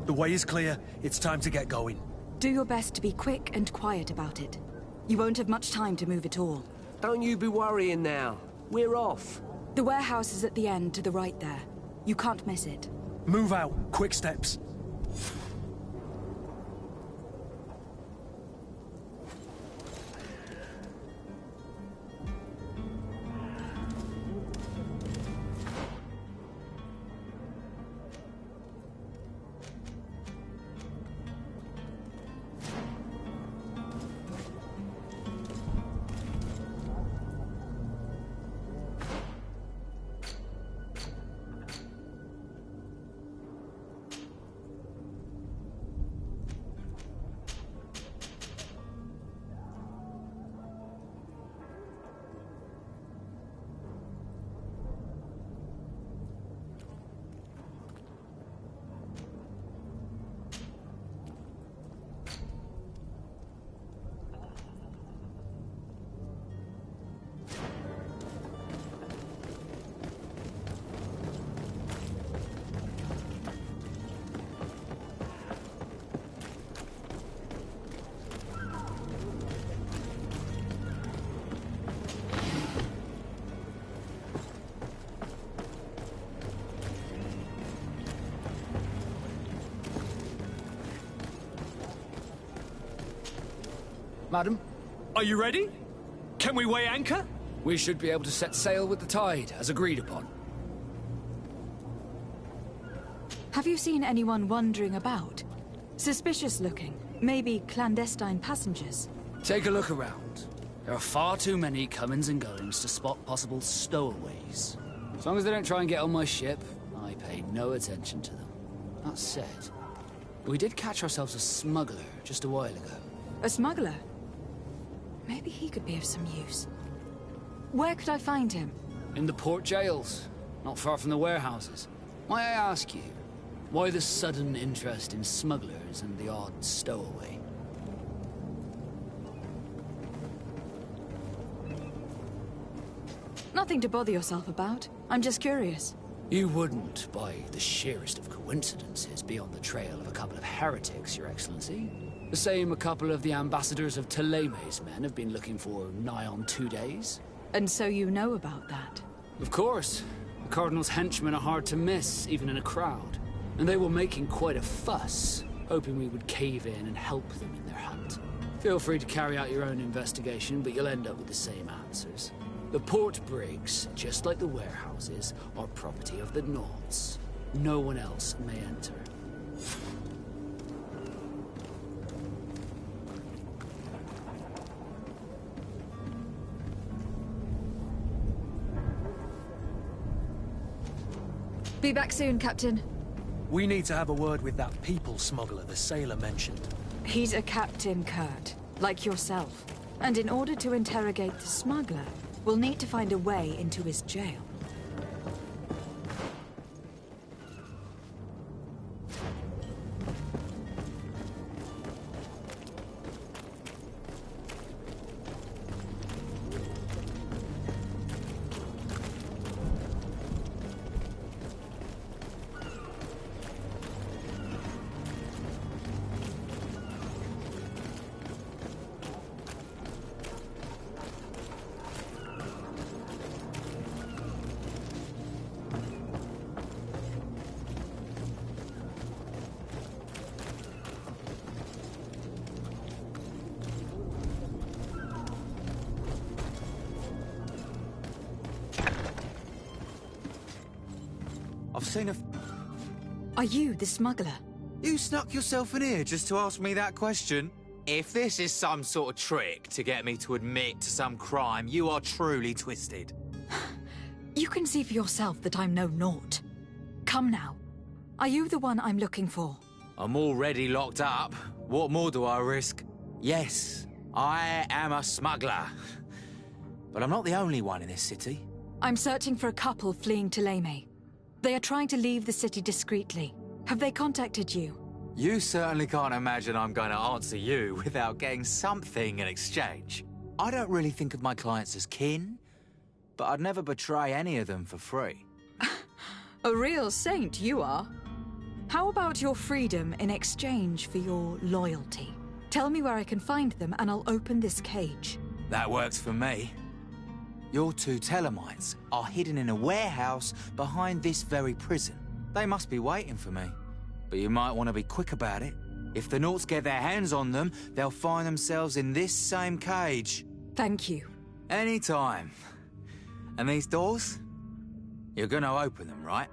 The way is clear. It's time to get going. Do your best to be quick and quiet about it. You won't have much time to move it all. Don't you be worrying now. We're off. The warehouse is at the end to the right there. You can't miss it. Move out. Quick steps. Madam? Are you ready? Can we weigh anchor? We should be able to set sail with the tide, as agreed upon. Have you seen anyone wandering about? Suspicious looking. Maybe clandestine passengers. Take a look around. There are far too many comings and goings to spot possible stowaways. As long as they don't try and get on my ship, I pay no attention to them. That said, we did catch ourselves a smuggler just a while ago. A smuggler? Maybe he could be of some use. Where could I find him? In the port jails, not far from the warehouses. May I ask you, why the sudden interest in smugglers and the odd stowaway? Nothing to bother yourself about. I'm just curious. You wouldn't, by the sheerest of coincidences, be on the trail of a couple of heretics, Your Excellency. The same a couple of the ambassadors of Ptolemy's men have been looking for nigh on 2 days. And so you know about that? Of course. The Cardinal's henchmen are hard to miss, even in a crowd. And they were making quite a fuss, hoping we would cave in and help them in their hunt. Feel free to carry out your own investigation, but you'll end up with the same answers. The port brigs, just like the warehouses, are property of the Nauts. No one else may enter. Be back soon, Captain. We need to have a word with that people smuggler the sailor mentioned. He's a Captain Kurt, like yourself. And in order to interrogate the smuggler, we'll need to find a way into his jail. I've seen a... Are you the smuggler? You snuck yourself in here just to ask me that question? If this is some sort of trick to get me to admit to some crime, you are truly twisted. You can see for yourself that I'm no naught. Come now. Are you the one I'm looking for? I'm already locked up. What more do I risk? Yes, I am a smuggler. But I'm not the only one in this city. I'm searching for a couple fleeing Ptolemy. They are trying to leave the city discreetly. Have they contacted you? You certainly can't imagine I'm going to answer you without getting something in exchange. I don't really think of my clients as kin, but I'd never betray any of them for free. A real saint you are. How about your freedom in exchange for your loyalty? Tell me where I can find them and I'll open this cage. That works for me. Your 2 Telemites are hidden in a warehouse behind this very prison. They must be waiting for me. But you might want to be quick about it. If the Nauts get their hands on them, they'll find themselves in this same cage. Thank you. Anytime. And these doors? You're gonna open them, right?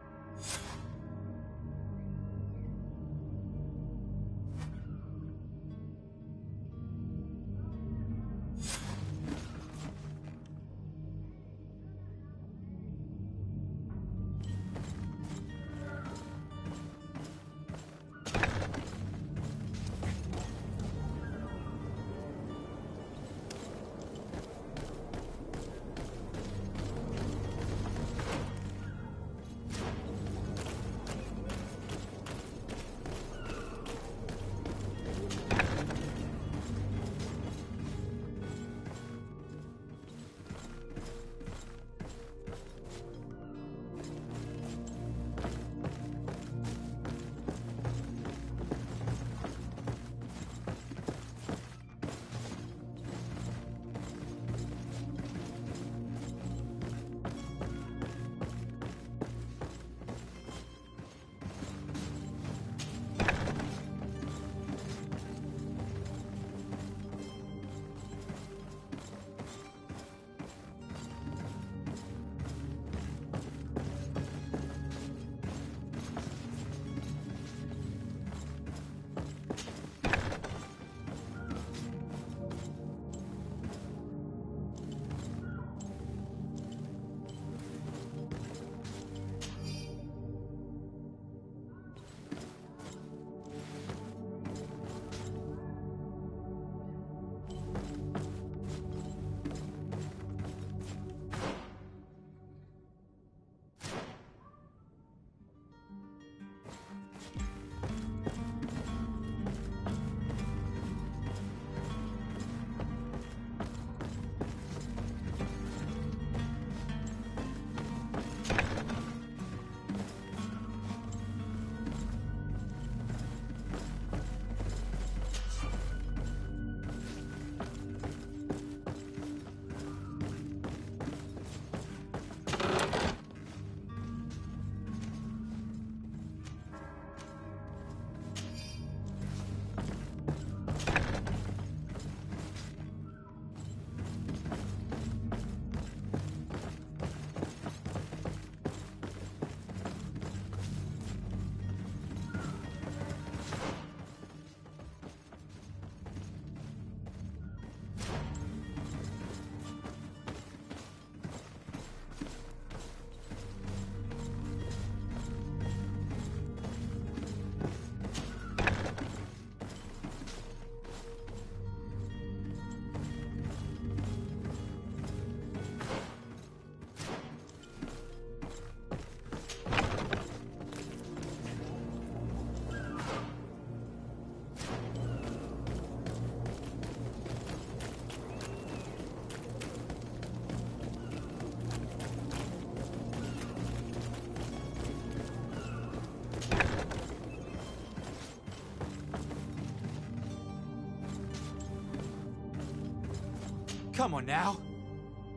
Come on now.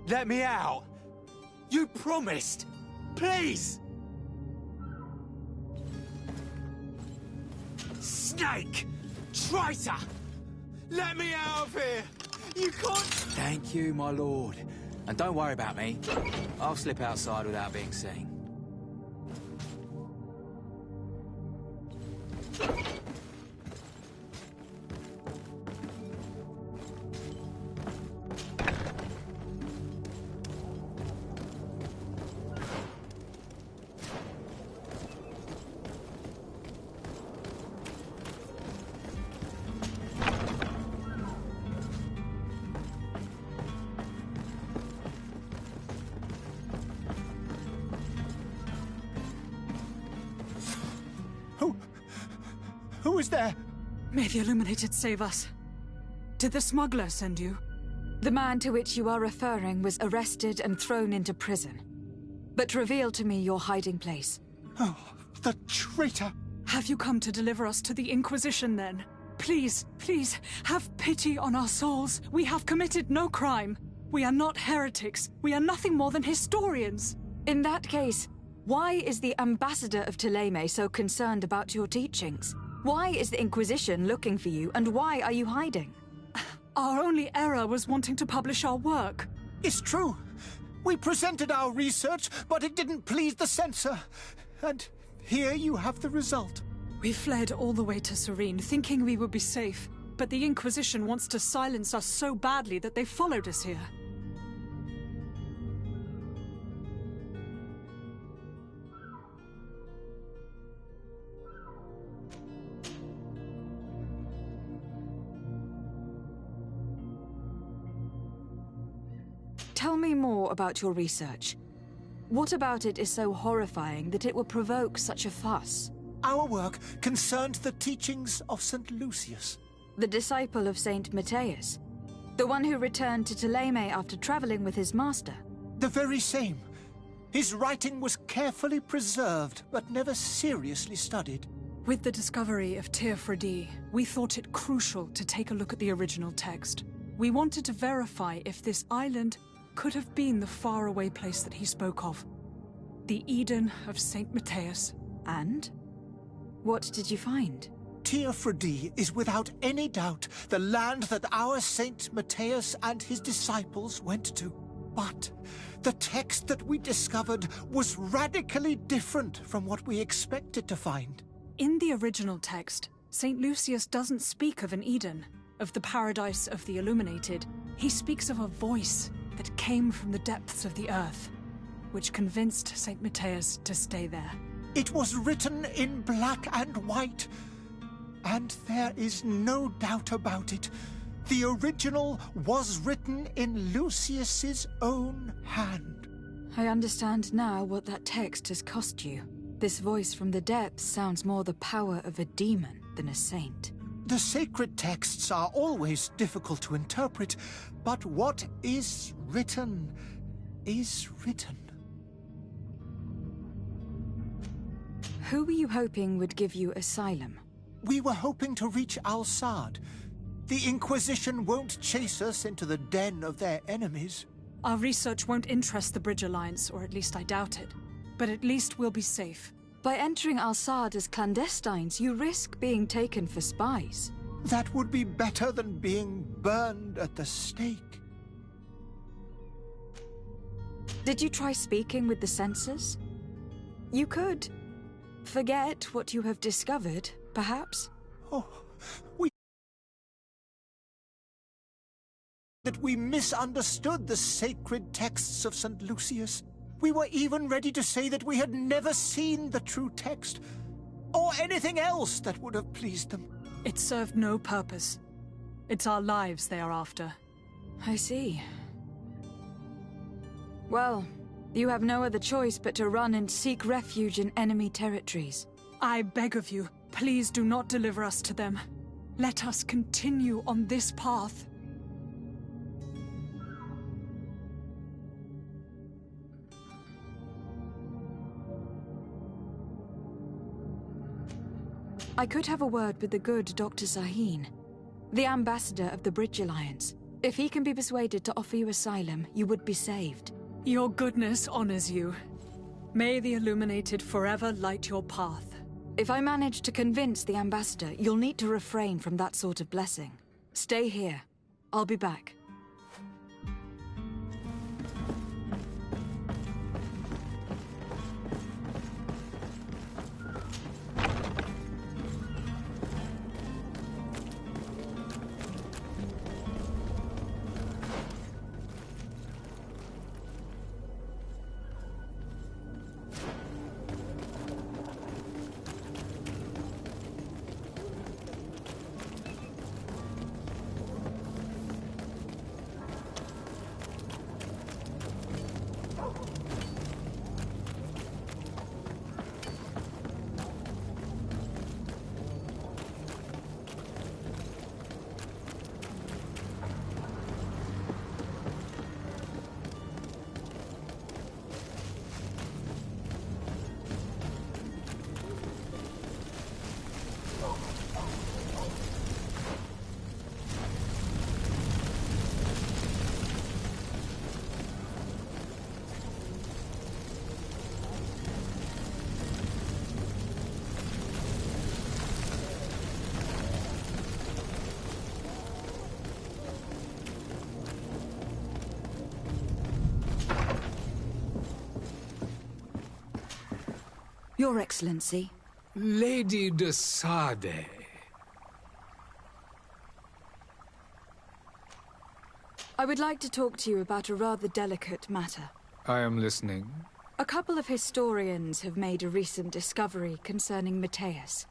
Let me out. You promised. Please. Snake! Traitor! Let me out of here! You can't... Thank you, my lord. And don't worry about me. I'll slip outside without being seen. Who is there? May the Illuminated save us. Did the smuggler send you? The man to which you are referring was arrested and thrown into prison. But reveal to me your hiding place. Oh, the traitor! Have you come to deliver us to the Inquisition, then? Please, please, have pity on our souls. We have committed no crime. We are not heretics. We are nothing more than historians. In that case, why is the ambassador of Thélème so concerned about your teachings? Why is the Inquisition looking for you, and why are you hiding? Our only error was wanting to publish our work. It's true. We presented our research, but it didn't please the censor. And here you have the result. We fled all the way to Serene, thinking we would be safe. But the Inquisition wants to silence us so badly that they followed us here. Tell me more about your research. What about it is so horrifying that it will provoke such a fuss? Our work concerned the teachings of St. Lucius. The disciple of Saint Matthias? The one who returned to Thélème after traveling with his master? The very same. His writing was carefully preserved, but never seriously studied. With the discovery of Teofredi, we thought it crucial to take a look at the original text. We wanted to verify if this island could have been the faraway place that he spoke of. The Eden of Saint Matthias. And? What did you find? Teofredi is without any doubt the land that our Saint Matthias and his disciples went to. But the text that we discovered was radically different from what we expected to find. In the original text, Saint Lucius doesn't speak of an Eden, of the paradise of the Illuminated. He speaks of a voice that came from the depths of the earth, which convinced Saint Matthias to stay there. It was written in black and white, and there is no doubt about it. The original was written in Lucius's own hand. I understand now what that text has cost you. This voice from the depths sounds more the power of a demon than a saint. The sacred texts are always difficult to interpret, but what is written is written. Who were you hoping would give you asylum? We were hoping to reach Al-Sad. The Inquisition won't chase us into the den of their enemies. Our research won't interest the Bridge Alliance, or at least I doubt it. But at least we'll be safe. By entering Al-Sad as clandestines, you risk being taken for spies. That would be better than being burned at the stake. Did you try speaking with the censors? You could forget what you have discovered, perhaps? Oh, that we misunderstood the sacred texts of St. Lucius. We were even ready to say that we had never seen the true text, or anything else that would have pleased them. It served no purpose. It's our lives they are after. I see. Well, you have no other choice but to run and seek refuge in enemy territories. I beg of you, please do not deliver us to them. Let us continue on this path. I could have a word with the good Dr. Sahin, the ambassador of the Bridge Alliance. If he can be persuaded to offer you asylum, you would be saved. Your goodness honors you. May the Illuminated forever light your path. If I manage to convince the ambassador, you'll need to refrain from that sort of blessing. Stay here. I'll be back. Your Excellency. Lady de Sade. I would like to talk to you about a rather delicate matter. I am listening. A couple of historians have made a recent discovery concerning Matthias,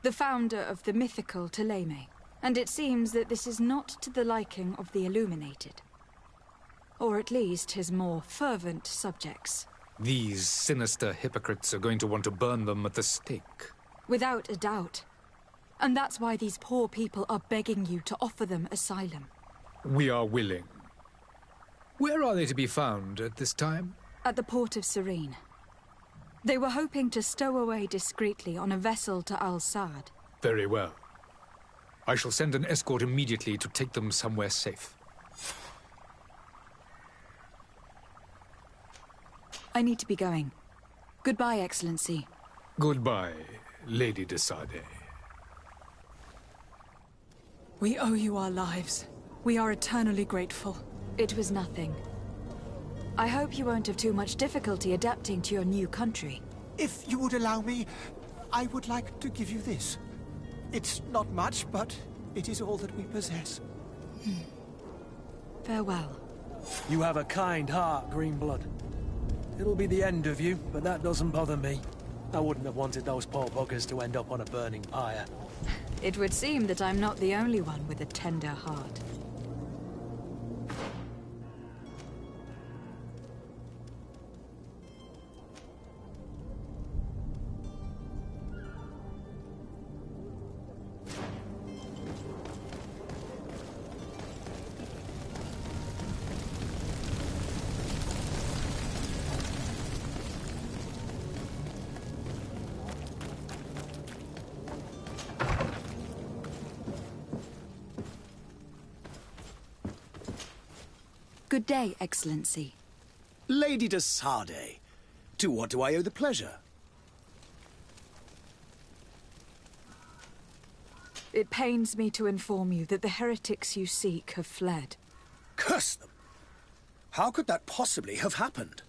the founder of the mythical Ptolemy, and it seems that this is not to the liking of the Illuminated. Or at least his more fervent subjects. These sinister hypocrites are going to want to burn them at the stake. Without a doubt. And that's why these poor people are begging you to offer them asylum. We are willing. Where are they to be found at this time? At the port of Serene. They were hoping to stow away discreetly on a vessel to Al-Sad. Very well. I shall send an escort immediately to take them somewhere safe. I need to be going. Goodbye, Excellency. Goodbye, Lady de Sade. We owe you our lives. We are eternally grateful. It was nothing. I hope you won't have too much difficulty adapting to your new country. If you would allow me, I would like to give you this. It's not much, but it is all that we possess. Farewell. You have a kind heart, Greenblood. It'll be the end of you, but that doesn't bother me. I wouldn't have wanted those poor buggers to end up on a burning pyre. It would seem that I'm not the only one with a tender heart. Good day, Excellency. Lady de Sade, to what do I owe the pleasure? It pains me to inform you that the heretics you seek have fled. Curse them! How could that possibly have happened?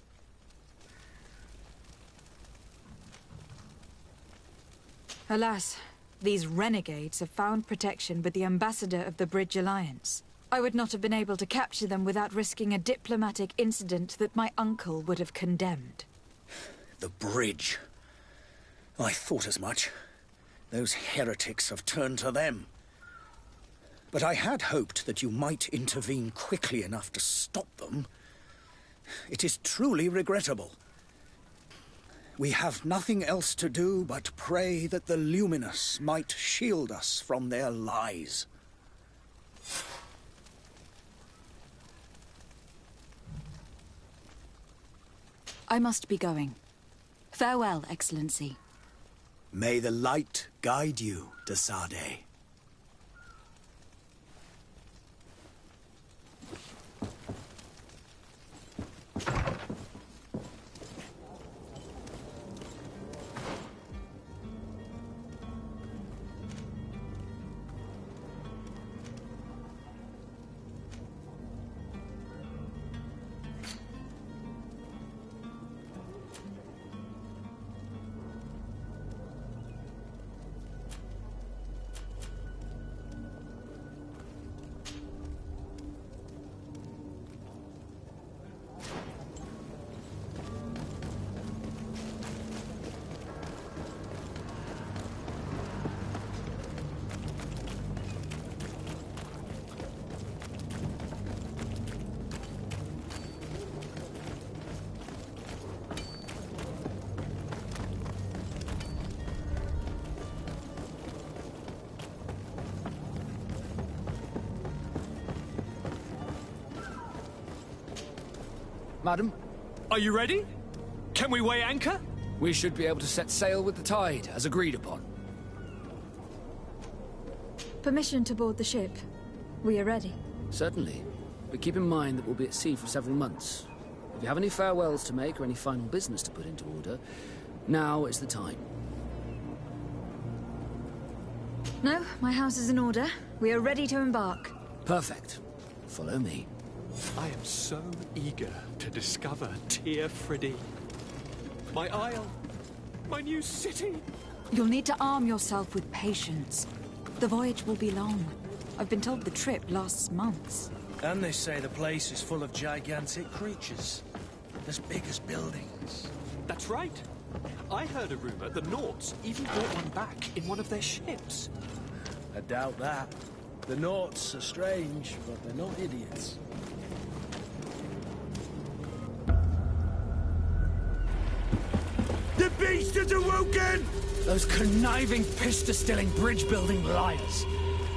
Alas, these renegades have found protection with the ambassador of the Bridge Alliance. I would not have been able to capture them without risking a diplomatic incident that my uncle would have condemned. The bridge. I thought as much. Those heretics have turned to them. But I had hoped that you might intervene quickly enough to stop them. It is truly regrettable. We have nothing else to do but pray that the Luminous might shield us from their lies. I must be going. Farewell, Excellency. May the light guide you, de Sade. Madam? Are you ready? Can we weigh anchor? We should be able to set sail with the tide, as agreed upon. Permission to board the ship. We are ready. Certainly. But keep in mind that we'll be at sea for several months. If you have any farewells to make or any final business to put into order, now is the time. No, my house is in order. We are ready to embark. Perfect. Follow me. I am so eager to discover Tir Freddy. My isle. My new city. You'll need to arm yourself with patience. The voyage will be long. I've been told the trip lasts months. And they say the place is full of gigantic creatures. As big as buildings. That's right. I heard a rumor the Nauts even brought one back in one of their ships. I doubt that. The Nauts are strange, but they're not idiots. The beast has awoken! Those conniving, piss-distilling, bridge-building liars.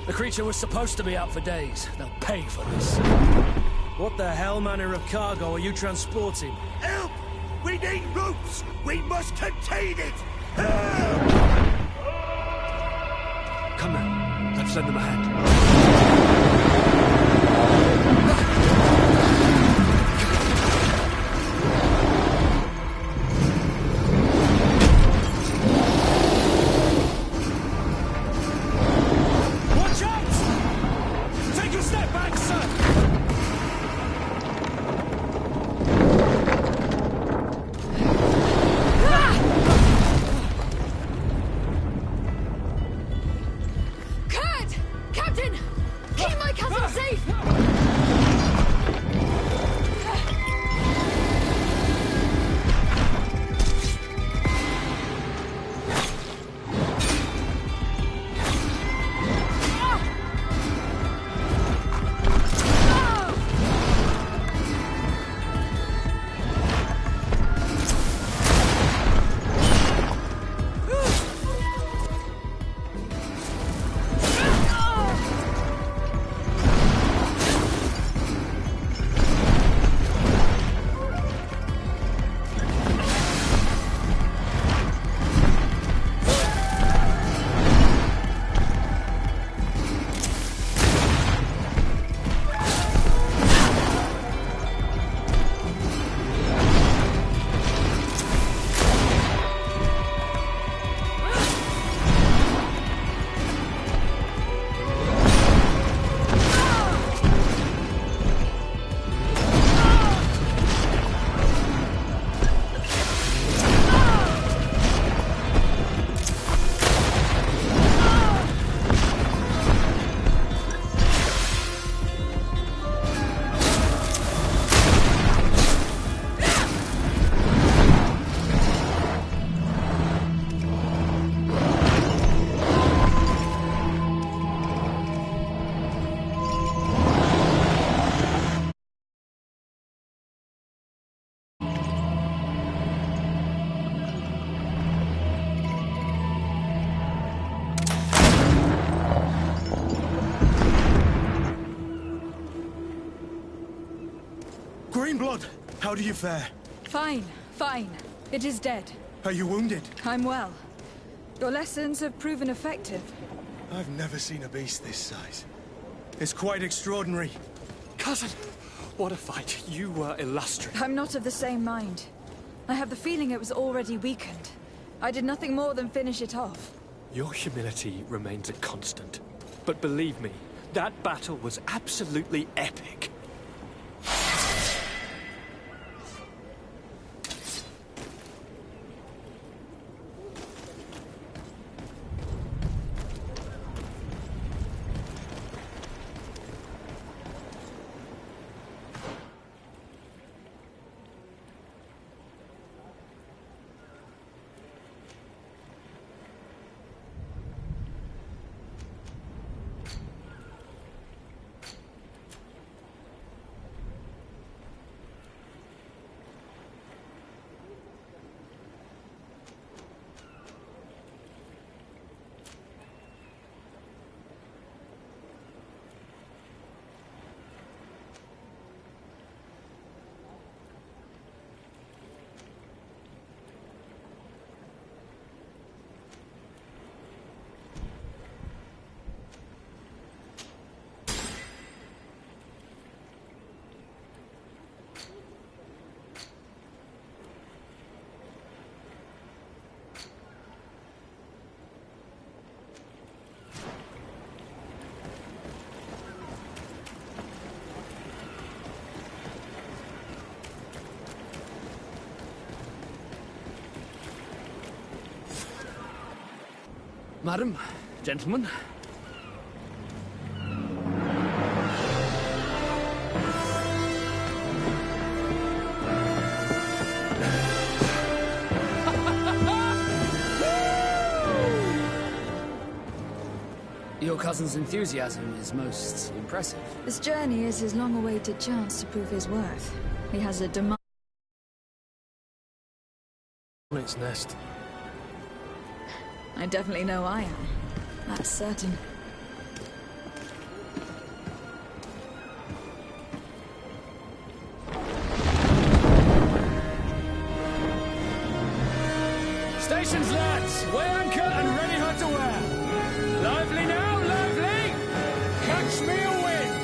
The creature was supposed to be out for days. They'll pay for this. What the hell manner of cargo are you transporting? Help! We need ropes! We must contain it! Help! Come now, let's lend them a hand. Watch out! Take a step back, sir! Greenblood, how do you fare? Fine, fine. It is dead. Are you wounded? I'm well. Your lessons have proven effective. I've never seen a beast this size. It's quite extraordinary. Cousin, what a fight. You were illustrious. I'm not of the same mind. I have the feeling it was already weakened. I did nothing more than finish it off. Your humility remains a constant. But believe me, that battle was absolutely epic. Madam, gentlemen. Your cousin's enthusiasm is most impressive. This journey is his long-awaited chance to prove his worth. He has a demand On its nest. I definitely know I am. That's certain. Stations, lads! Weigh anchor and ready her to wear! Lively now, lively! Catch me a wind!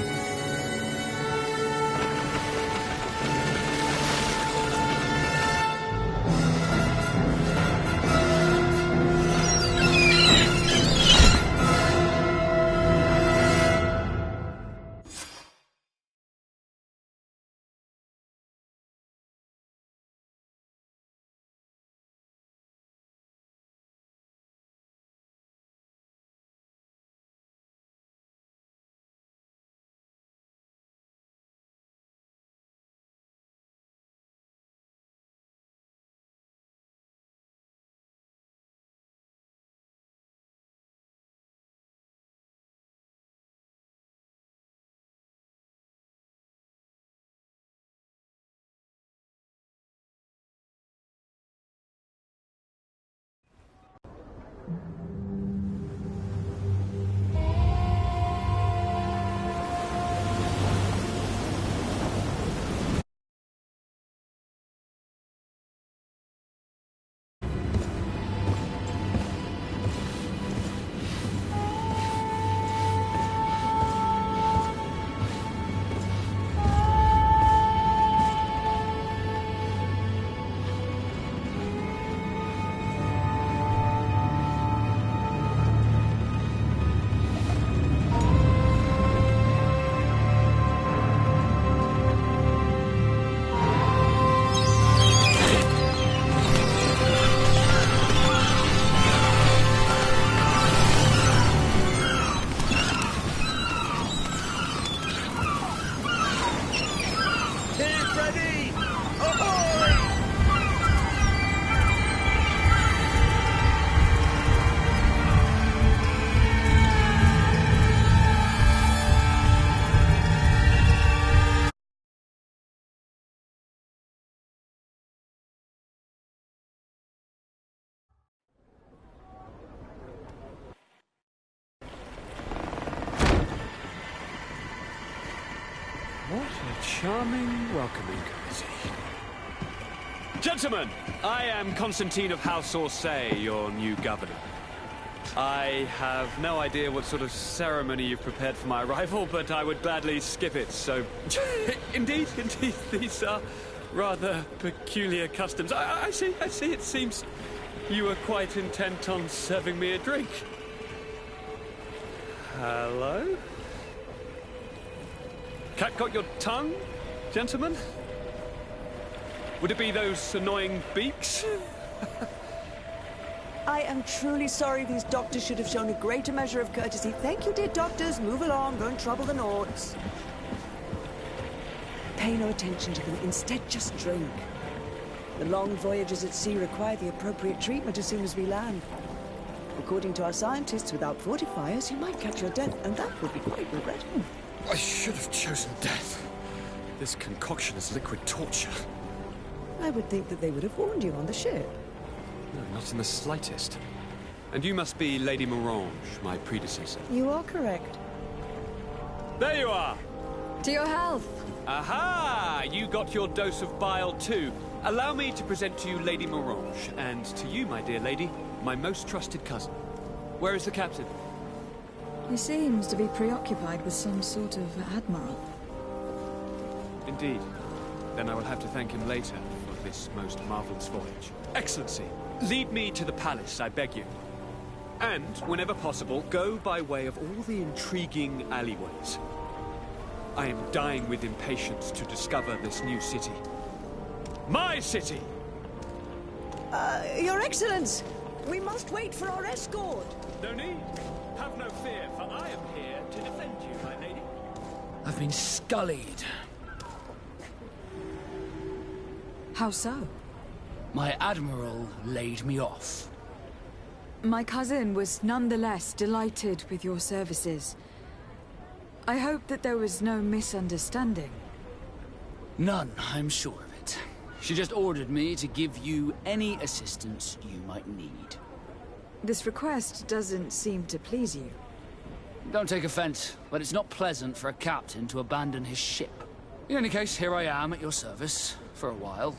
What a charming welcoming committee. Gentlemen, I am Constantine of House Orsay, your new governor. I have no idea what sort of ceremony you've prepared for my arrival, but I would gladly skip it, so... Indeed, these are rather peculiar customs. I see, it seems you were quite intent on serving me a drink. Hello? Cat got your tongue, gentlemen? Would it be those annoying beaks? I am truly sorry. These doctors should have shown a greater measure of courtesy. Thank you, dear doctors. Move along. Don't trouble the Nords. Pay no attention to them. Instead, just drink. The long voyages at sea require the appropriate treatment as soon as we land. According to our scientists, without fortifiers, you might catch your death, and that would be quite regrettable. I should have chosen death. This concoction is liquid torture. I would think that they would have warned you on the ship. No, not in the slightest. And you must be Lady Morange, my predecessor. You are correct. There you are! To your health! Aha! You got your dose of bile too. Allow me to present to you Lady Morange, and to you, my dear lady, my most trusted cousin. Where is the captain? He seems to be preoccupied with some sort of admiral. Indeed. Then I will have to thank him later for this most marvelous voyage. Excellency, lead me to the palace, I beg you. And, whenever possible, go by way of all the intriguing alleyways. I am dying with impatience to discover this new city. My city! Your Excellence! We must wait for our escort. No need. Have no fear, for I am here to defend you, my lady. I've been scullied. How so? My admiral laid me off. My cousin was nonetheless delighted with your services. I hope that there was no misunderstanding. None, I'm sure of it. She just ordered me to give you any assistance you might need. This request doesn't seem to please you. Don't take offense, but it's not pleasant for a captain to abandon his ship. In any case, here I am at your service, for a while.